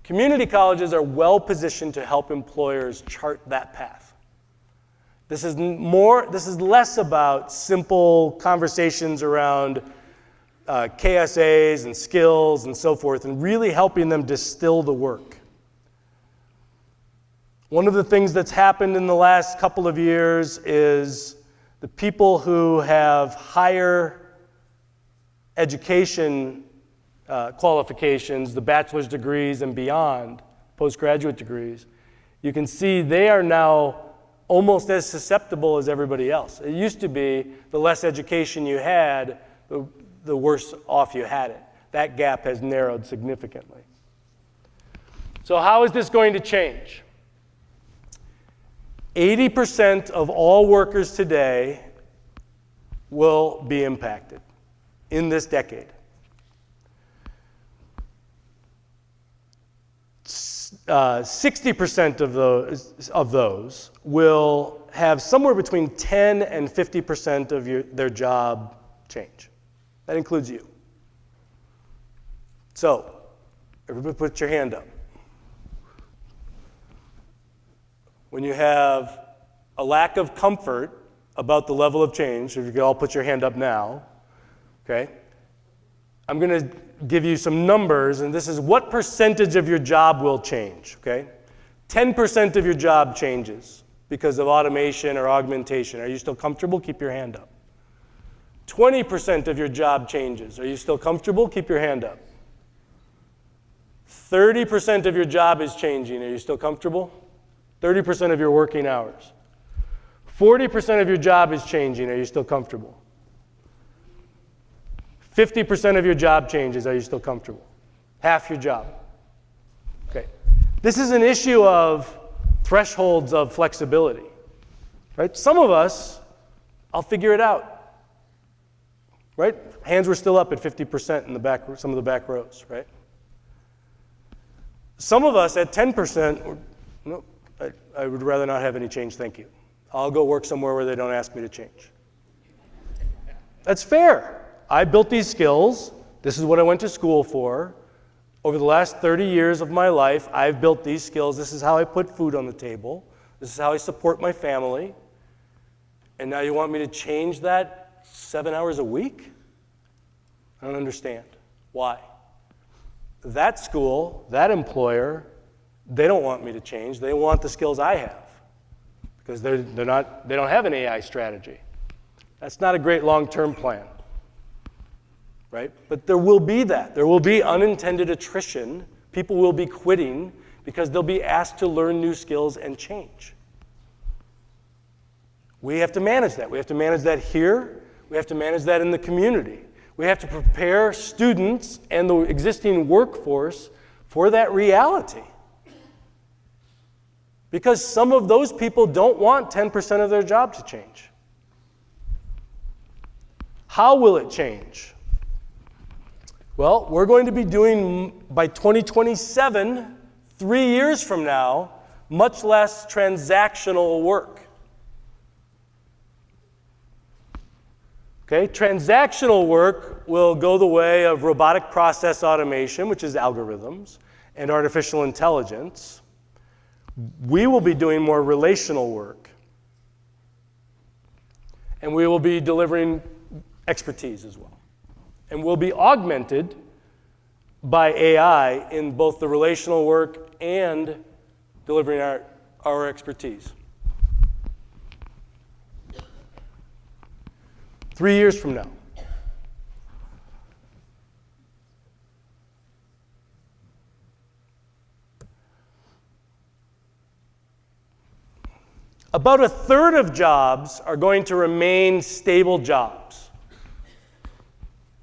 Community colleges are well positioned to help employers chart that path. This is less about simple conversations around KSAs and skills and so forth, and really helping them distill the work. One of the things that's happened in the last couple of years is the people who have higher education qualifications, the bachelor's degrees and beyond, postgraduate degrees, you can see they are now almost as susceptible as everybody else. It used to be the less education you had, the worse off you had it. That gap has narrowed significantly. So how is this going to change? 80% of all workers today will be impacted in this decade. 60% of those will have somewhere between 10 and 50% of their job change. That includes you. So, everybody put your hand up. When you have a lack of comfort about the level of change, if you could all put your hand up now, okay? I'm going to give you some numbers, and this is what percentage of your job will change, okay? 10% of your job changes because of automation or augmentation. Are you still comfortable? Keep your hand up. 20% of your job changes. Are you still comfortable? Keep your hand up. 30% of your job is changing. Are you still comfortable? 30% of your working hours. 40% of your job is changing. Are you still comfortable? 50% of your job changes. Are you still comfortable? Half your job. Okay. This is an issue of thresholds of flexibility, right? Some of us, I'll figure it out, right? Hands were still up at 50% in the back, some of the back rows, right? Some of us at 10%, no, I would rather not have any change, thank you. I'll go work somewhere where they don't ask me to change. That's fair. I built these skills. This is what I went to school for. Over the last 30 years of my life, I've built these skills. This is how I put food on the table. This is how I support my family. And now you want me to change that 7 hours a week? I don't understand. Why? That school, that employer, they don't want me to change. They want the skills I have because they don't have an AI strategy. That's not a great long-term plan, right? But there will be that. There will be unintended attrition. People will be quitting because they'll be asked to learn new skills and change. We have to manage that. We have to manage that here. We have to manage that in the community. We have to prepare students and the existing workforce for that reality. Because some of those people don't want 10% of their job to change. How will it change? Well, we're going to be doing, by 2027, 3 years from now, much less transactional work. Okay, transactional work will go the way of robotic process automation, which is algorithms, and artificial intelligence. We will be doing more relational work. And we will be delivering expertise as well. And we'll be augmented by AI in both the relational work and delivering our expertise. 3 years from now. About a third of jobs are going to remain stable jobs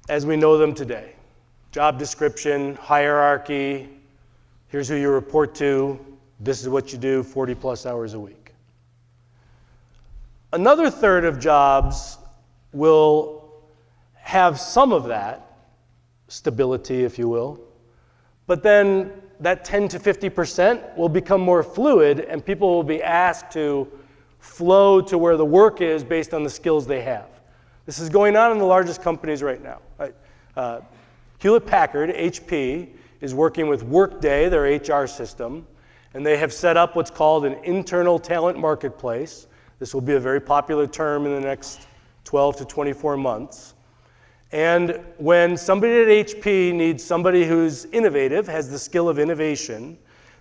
as we know them today. Job description, hierarchy, here's who you report to, this is what you do 40 plus hours a week. Another third of jobs will have some of that stability, if you will, but then that 10 to 50% will become more fluid and people will be asked to flow to where the work is based on the skills they have. This is going on in the largest companies right now. Hewlett-Packard, HP, is working with Workday, their HR system, and they have set up what's called an internal talent marketplace. This will be a very popular term in the next 12 to 24 months. And when somebody at HP needs somebody who's innovative, has the skill of innovation,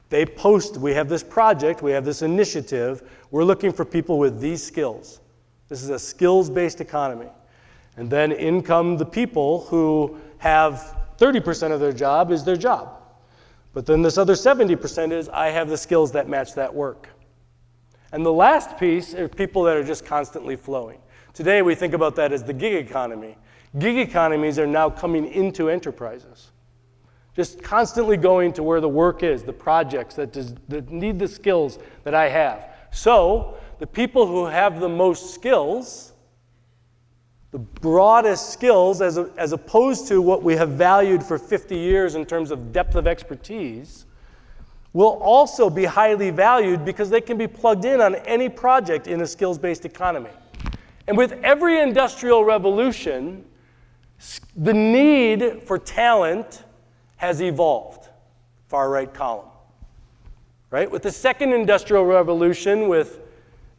they post, we have this project, we have this initiative, we're looking for people with these skills. This is a skills-based economy. And then in come the people who have 30% of their job is their job. But then this other 70% is, I have the skills that match that work. And the last piece are people that are just constantly flowing. Today we think about that as the gig economy. Gig economies are now coming into enterprises. Just constantly going to where the work is, the projects that need the skills that I have. So the people who have the most skills, the broadest skills, as opposed to what we have valued for 50 years in terms of depth of expertise, will also be highly valued because they can be plugged in on any project in a skills-based economy. And with every industrial revolution, the need for talent has evolved. Far right column. Right? With the second industrial revolution, with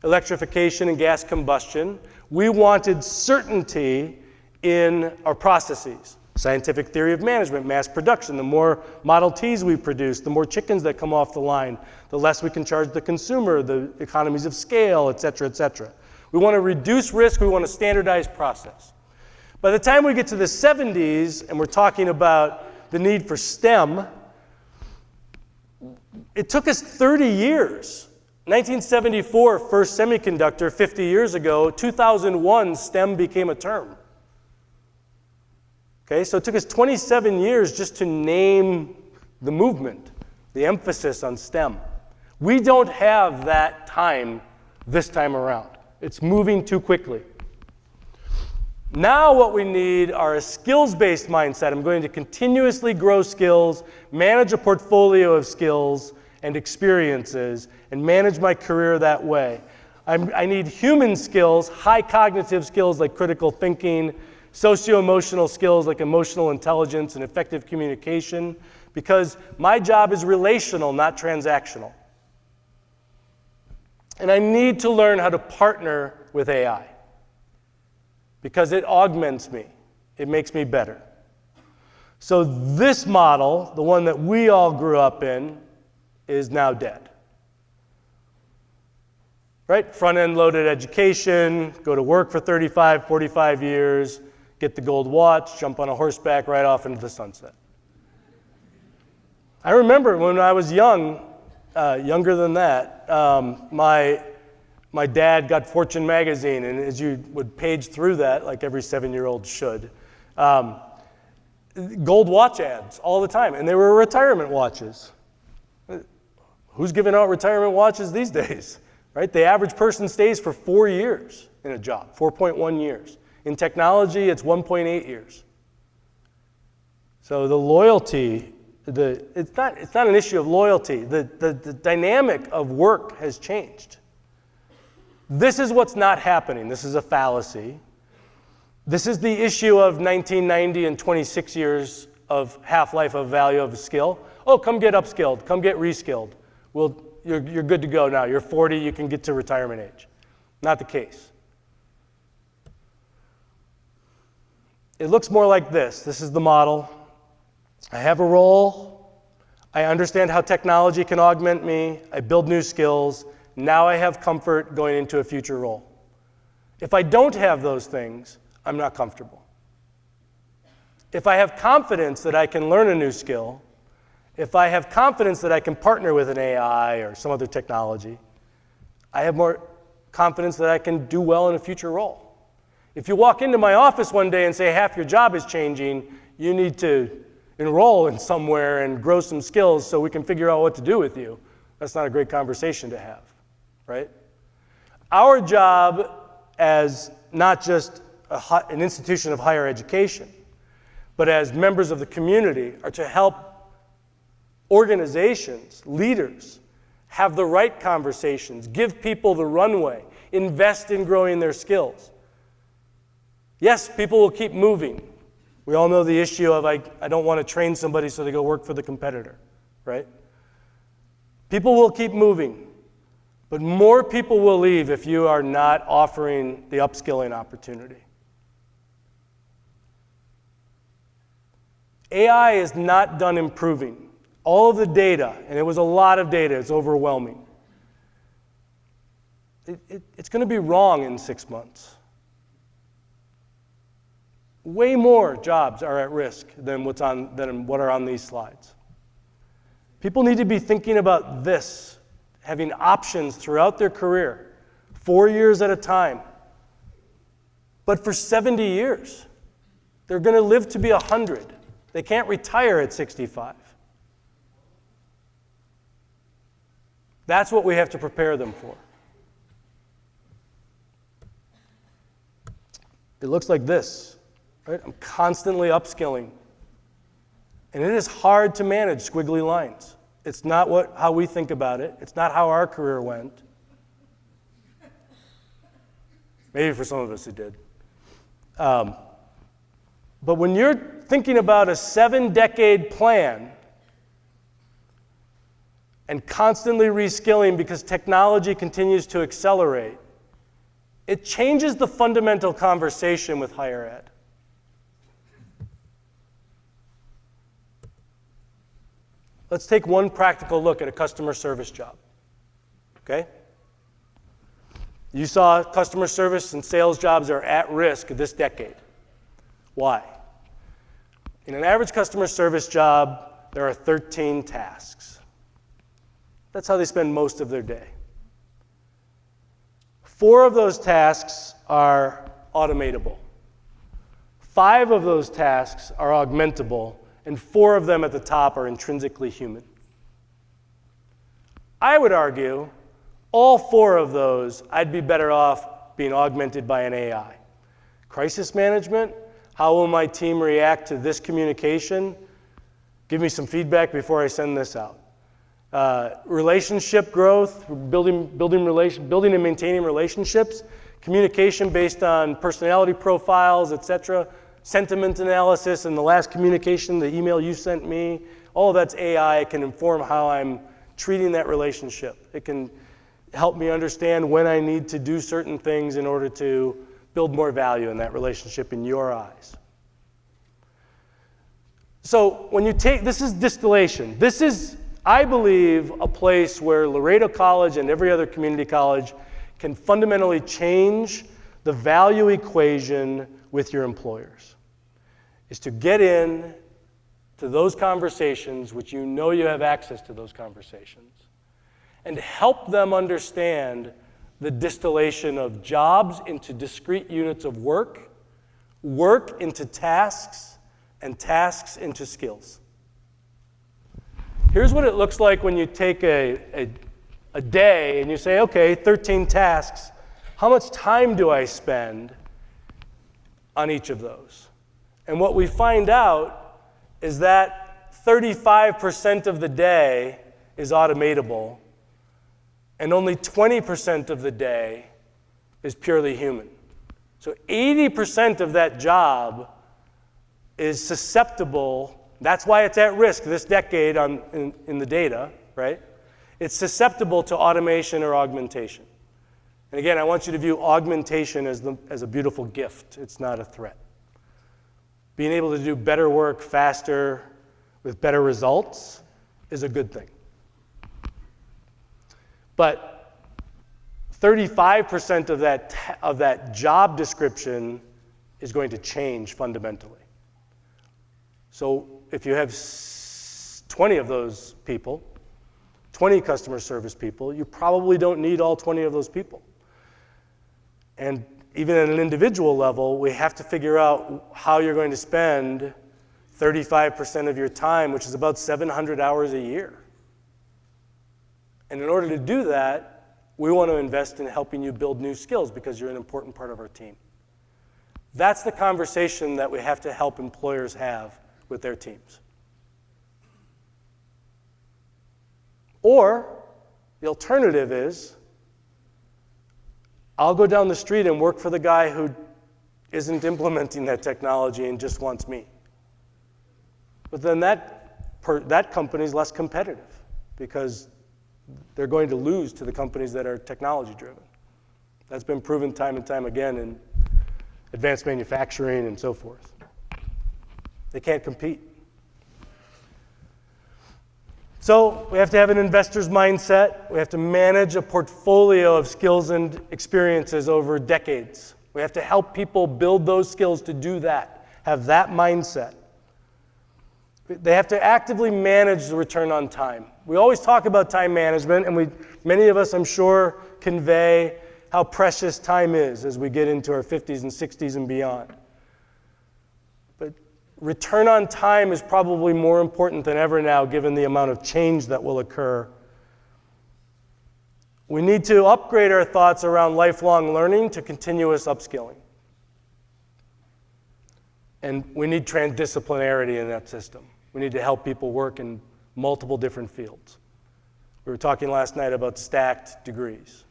electrification and gas combustion, we wanted certainty in our processes. Scientific theory of management, mass production. The more Model Ts we produce, the more chickens that come off the line, the less we can charge the consumer, the economies of scale, et cetera, et cetera. We want to reduce risk, we want to standardize process. By the time we get to the 70s, and we're talking about the need for STEM, it took us 30 years. 1974, first semiconductor, 50 years ago. 2001, STEM became a term. Okay, so it took us 27 years just to name the movement, the emphasis on STEM. We don't have that time this time around. It's moving too quickly. Now what we need are a skills-based mindset. I'm going to continuously grow skills, manage a portfolio of skills and experiences, and manage my career that way. I need human skills, high cognitive skills like critical thinking, socio-emotional skills like emotional intelligence and effective communication, because my job is relational, not transactional. And I need to learn how to partner with AI because it augments me. It makes me better. So this model, the one that we all grew up in, is now dead. Right? Front-end loaded education, go to work for 35, 45 years, get the gold watch, jump on a horseback right off into the sunset. I remember when I was young, younger than that, my dad got Fortune magazine, and as you would page through that, like every 7-year-old should, gold watch ads all the time, and they were retirement watches. Who's giving out retirement watches these days? Right? The average person stays for 4 years in a job, 4.1 years. In technology, it's 1.8 years. So the loyalty, it's not an issue of loyalty. The dynamic of work has changed. This is what's not happening. This is a fallacy. This is the issue of 1990 and 26 years of half-life of value of a skill. Oh, come get upskilled. Come get reskilled. Well, you're good to go now. You're 40. You can get to retirement age. Not the case. It looks more like this. This is the model. I have a role. I understand how technology can augment me. I build new skills. Now I have comfort going into a future role. If I don't have those things, I'm not comfortable. If I have confidence that I can learn a new skill, if I have confidence that I can partner with an AI or some other technology, I have more confidence that I can do well in a future role. If you walk into my office one day and say half your job is changing, you need to enroll in somewhere and grow some skills so we can figure out what to do with you. That's not a great conversation to have, right? Our job as not just an institution of higher education, but as members of the community are to help organizations, leaders, have the right conversations, give people the runway, invest in growing their skills. Yes, people will keep moving. We all know the issue of I don't want to train somebody so they go work for the competitor, right? People will keep moving, but more people will leave if you are not offering the upskilling opportunity. AI is not done improving. All of the data, and it was a lot of data, it's overwhelming. It's going to be wrong in 6 months. Way more jobs are at risk than what are on these slides. People need to be thinking about this, having options throughout their career, 4 years at a time. But for 70 years, they're going to live to be 100. They can't retire at 65. That's what we have to prepare them for. It looks like this, right? I'm constantly upskilling. And it is hard to manage squiggly lines. It's not how we think about it. It's not how our career went. Maybe for some of us it did. But when you're thinking about a 7-decade plan and constantly reskilling because technology continues to accelerate, it changes the fundamental conversation with higher ed. Let's take one practical look at a customer service job, okay? You saw customer service and sales jobs are at risk this decade. Why? In an average customer service job, there are 13 tasks. That's how they spend most of their day. 4 of those tasks are automatable. 5 of those tasks are augmentable, and 4 of them at the top are intrinsically human. I would argue all 4 of those, I'd be better off being augmented by an AI. Crisis management, how will my team react to this communication? Give me some feedback before I send this out. Relationship growth, building and maintaining relationships, communication based on personality profiles, etc., sentiment analysis, and the last communication, the email you sent me, all of that's AI. It can inform how I'm treating that relationship. It can help me understand when I need to do certain things in order to build more value in that relationship in your eyes. So when you take, this is distillation. This is, I believe, a place where Laredo College and every other community college can fundamentally change the value equation with your employers, is to get in to those conversations, which you know you have access to those conversations, and help them understand the distillation of jobs into discrete units of work, work into tasks, and tasks into skills. Here's what it looks like when you take a day and you say, okay, 13 tasks, how much time do I spend on each of those? And what we find out is that 35% of the day is automatable, and only 20% of the day is purely human. So 80% of that job is susceptible. That's why it's at risk this decade in the data, right? It's susceptible to automation or augmentation. And again, I want you to view augmentation as a beautiful gift. It's not a threat. Being able to do better work faster with better results is a good thing. But 35% of that job description is going to change fundamentally. So if you have 20 of those people, 20 customer service people, you probably don't need all 20 of those people. And even at an individual level, we have to figure out how you're going to spend 35% of your time, which is about 700 hours a year. And in order to do that, we want to invest in helping you build new skills because you're an important part of our team. That's the conversation that we have to help employers have with their teams. Or the alternative is, I'll go down the street and work for the guy who isn't implementing that technology and just wants me. But then that company is less competitive because they're going to lose to the companies that are technology driven. That's been proven time and time again in advanced manufacturing and so forth. They can't compete. So we have to have an investor's mindset. We have to manage a portfolio of skills and experiences over decades. We have to help people build those skills to do that, have that mindset. They have to actively manage the return on time. We always talk about time management, and many of us, I'm sure, convey how precious time is as we get into our 50s and 60s and beyond. But return on time is probably more important than ever now, given the amount of change that will occur. We need to upgrade our thoughts around lifelong learning to continuous upskilling. And we need transdisciplinarity in that system. We need to help people work in multiple different fields. We were talking last night about stacked degrees.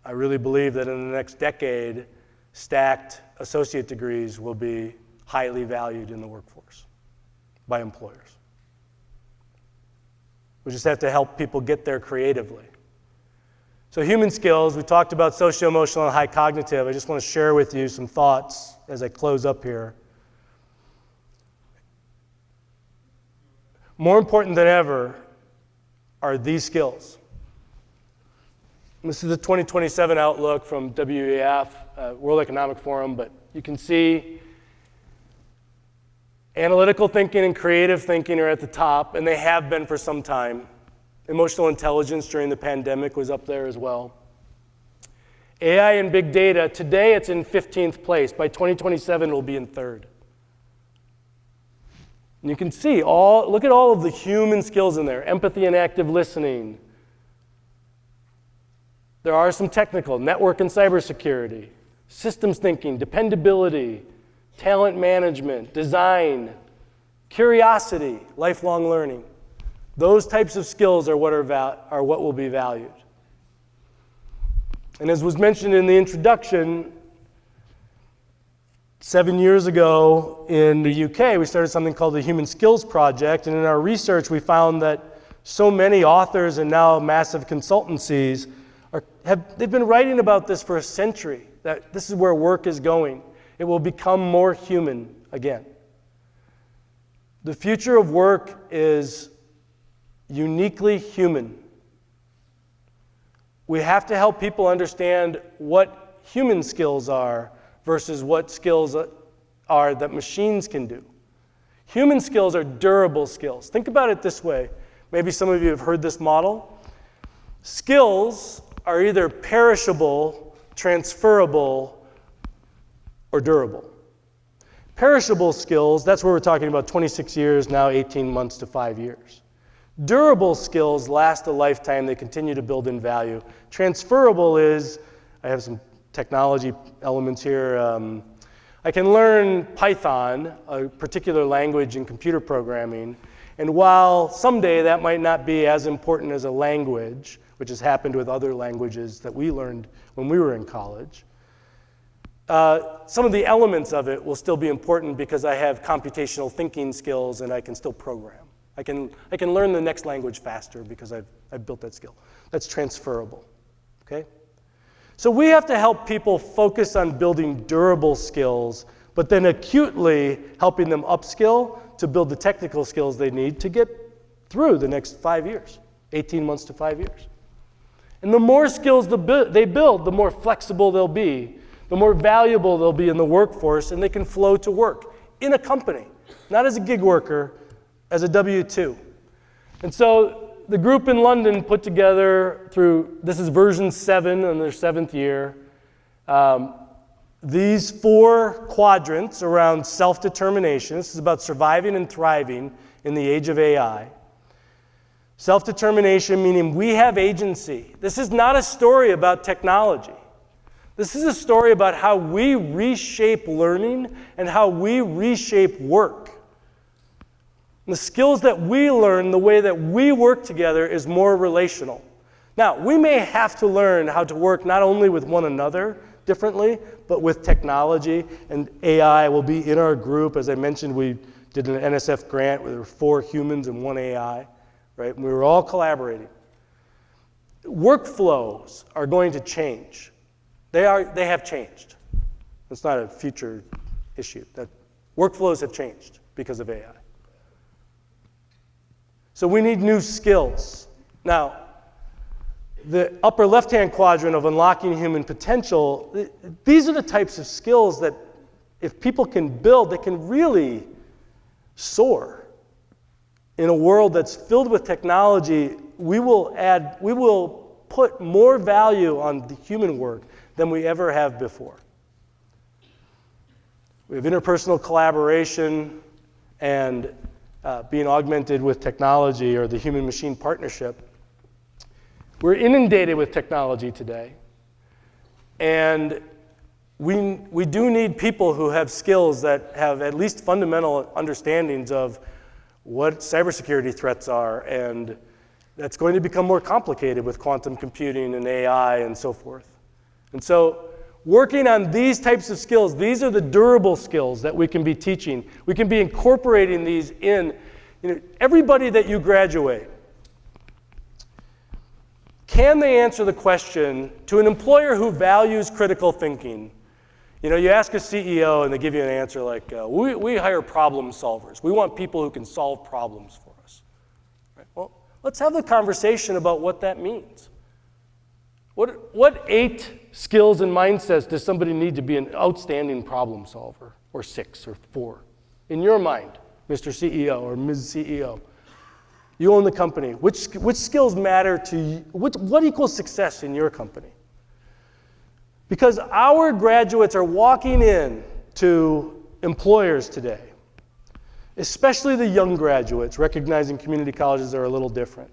I really believe that in the next decade, stacked associate degrees will be highly valued in the workforce by employers. We just have to help people get there creatively. So human skills, we talked about socio-emotional and high cognitive. I just want to share with you some thoughts as I close up here. More important than ever are these skills. This is the 2027 outlook from WEF, World Economic Forum, but you can see analytical thinking and creative thinking are at the top, and they have been for some time. Emotional intelligence during the pandemic was up there as well. AI and big data, today it's in 15th place. By 2027, it will be in third. And you can see, look at all of the human skills in there, empathy and active listening. There are some technical, network and cybersecurity, systems thinking, dependability, talent management, design, curiosity, lifelong learning. Those types of skills are what will be valued. And as was mentioned in the introduction, 7 years ago in the UK, we started something called the Human Skills Project, and in our research we found that so many authors and now massive consultancies they've been writing about this for a century, that this is where work is going. It will become more human again. The future of work is uniquely human. We have to help people understand what human skills are versus what skills are that machines can do. Human skills are durable skills. Think about it this way. Maybe some of you have heard this model. Skills are either perishable, transferable, or durable. Perishable skills, that's where we're talking about 26 years, now 18 months to 5 years. Durable skills last a lifetime. They continue to build in value. Transferable is, I have some technology elements here. I can learn Python, a particular language in computer programming, and while someday that might not be as important as a language, which has happened with other languages that we learned when we were in college, some of the elements of it will still be important because I have computational thinking skills and I can still program. I can learn the next language faster because I've built that skill. That's transferable, okay? So we have to help people focus on building durable skills, but then acutely helping them upskill to build the technical skills they need to get through the next 5 years, 18 months to 5 years. And the more skills they build, the more flexible they'll be, the more valuable they'll be in the workforce, and they can flow to work in a company, not as a gig worker, as a W-2. And so the group in London put together this is version 7 in their 7th year, these 4 quadrants around self-determination. This is about surviving and thriving in the age of AI. Self-determination meaning we have agency. This is not a story about technology. This is a story about how we reshape learning and how we reshape work. The skills that we learn, the way that we work together is more relational. Now, we may have to learn how to work not only with one another differently, but with technology, and AI will be in our group. As I mentioned, we did an NSF grant where there were 4 humans and 1 AI, right? And we were all collaborating. Workflows are going to change. They have changed. It's not a future issue. That workflows have changed because of AI. So we need new skills. Now, the upper left-hand quadrant of unlocking human potential, these are the types of skills that if people can build, they can really soar. In a world that's filled with technology, we will put more value on the human work than we ever have before. We have interpersonal collaboration and being augmented with technology, or the human-machine partnership. We're inundated with technology today, and we do need people who have skills that have at least fundamental understandings of what cybersecurity threats are, and that's going to become more complicated with quantum computing and AI and so forth. And so working on these types of skills, these are the durable skills that we can be teaching. We can be incorporating these in everybody that you graduate. Can they answer the question to an employer who values critical thinking? You ask a CEO and they give you an answer like, we hire problem solvers. We want people who can solve problems for us. Right? Well, let's have the conversation about what that means. What 8 skills and mindsets does somebody need to be an outstanding problem solver, or 6 or 4? In your mind, Mr. CEO or Ms. CEO, you own the company. Which skills matter to you? What equals success in your company? Because our graduates are walking in to employers today, especially the young graduates, recognizing community colleges are a little different.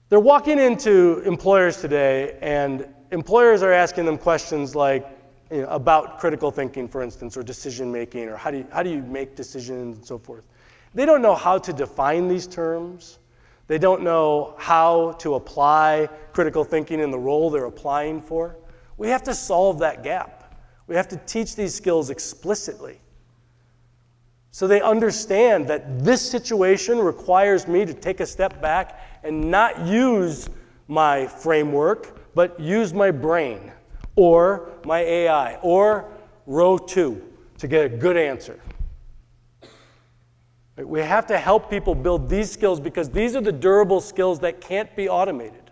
They're walking into employers today, and employers are asking them questions like, about critical thinking, for instance, or decision making, or how do you make decisions and so forth. They don't know how to define these terms. They don't know how to apply critical thinking in the role they're applying for. We have to solve that gap. We have to teach these skills explicitly so they understand that this situation requires me to take a step back and not use my framework, but use my brain or my AI or row 2 to get a good answer. We have to help people build these skills because these are the durable skills that can't be automated.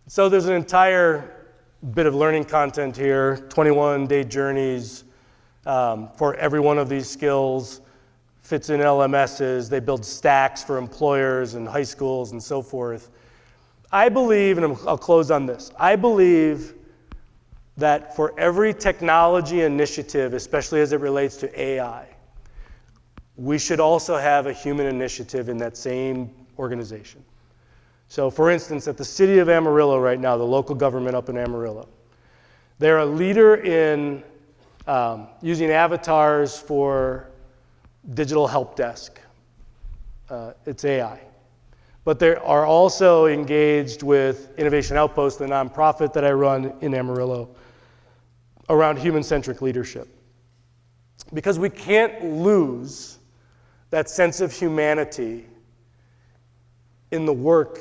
So there's an entire bit of learning content here, 21-day journeys for every one of these skills. Fits in LMSs. They build stacks for employers and high schools and so forth. I believe, and I'll close on this, I believe that for every technology initiative, especially as it relates to AI, we should also have a human initiative in that same organization. So for instance, at the city of Amarillo right now, the local government up in Amarillo, they're a leader in using avatars for digital help desk. It's AI. But they are also engaged with Innovation Outpost, the nonprofit that I run in Amarillo, around human-centric leadership. Because we can't lose that sense of humanity in the work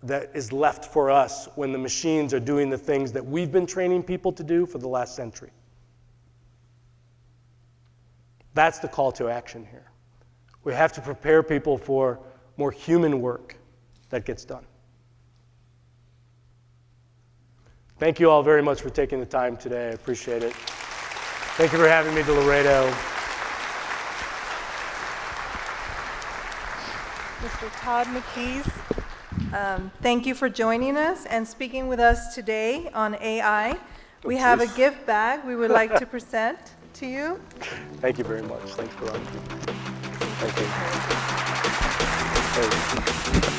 that is left for us when the machines are doing the things that we've been training people to do for the last century. That's the call to action here. We have to prepare people for more human work that gets done. Thank you all very much for taking the time today. I appreciate it. Thank you for having me to Laredo. Mr. Todd McLees, thank you for joining us and speaking with us today on AI. We have a gift bag we would like to present to you. Thank you very much. Thanks for running. Thank you.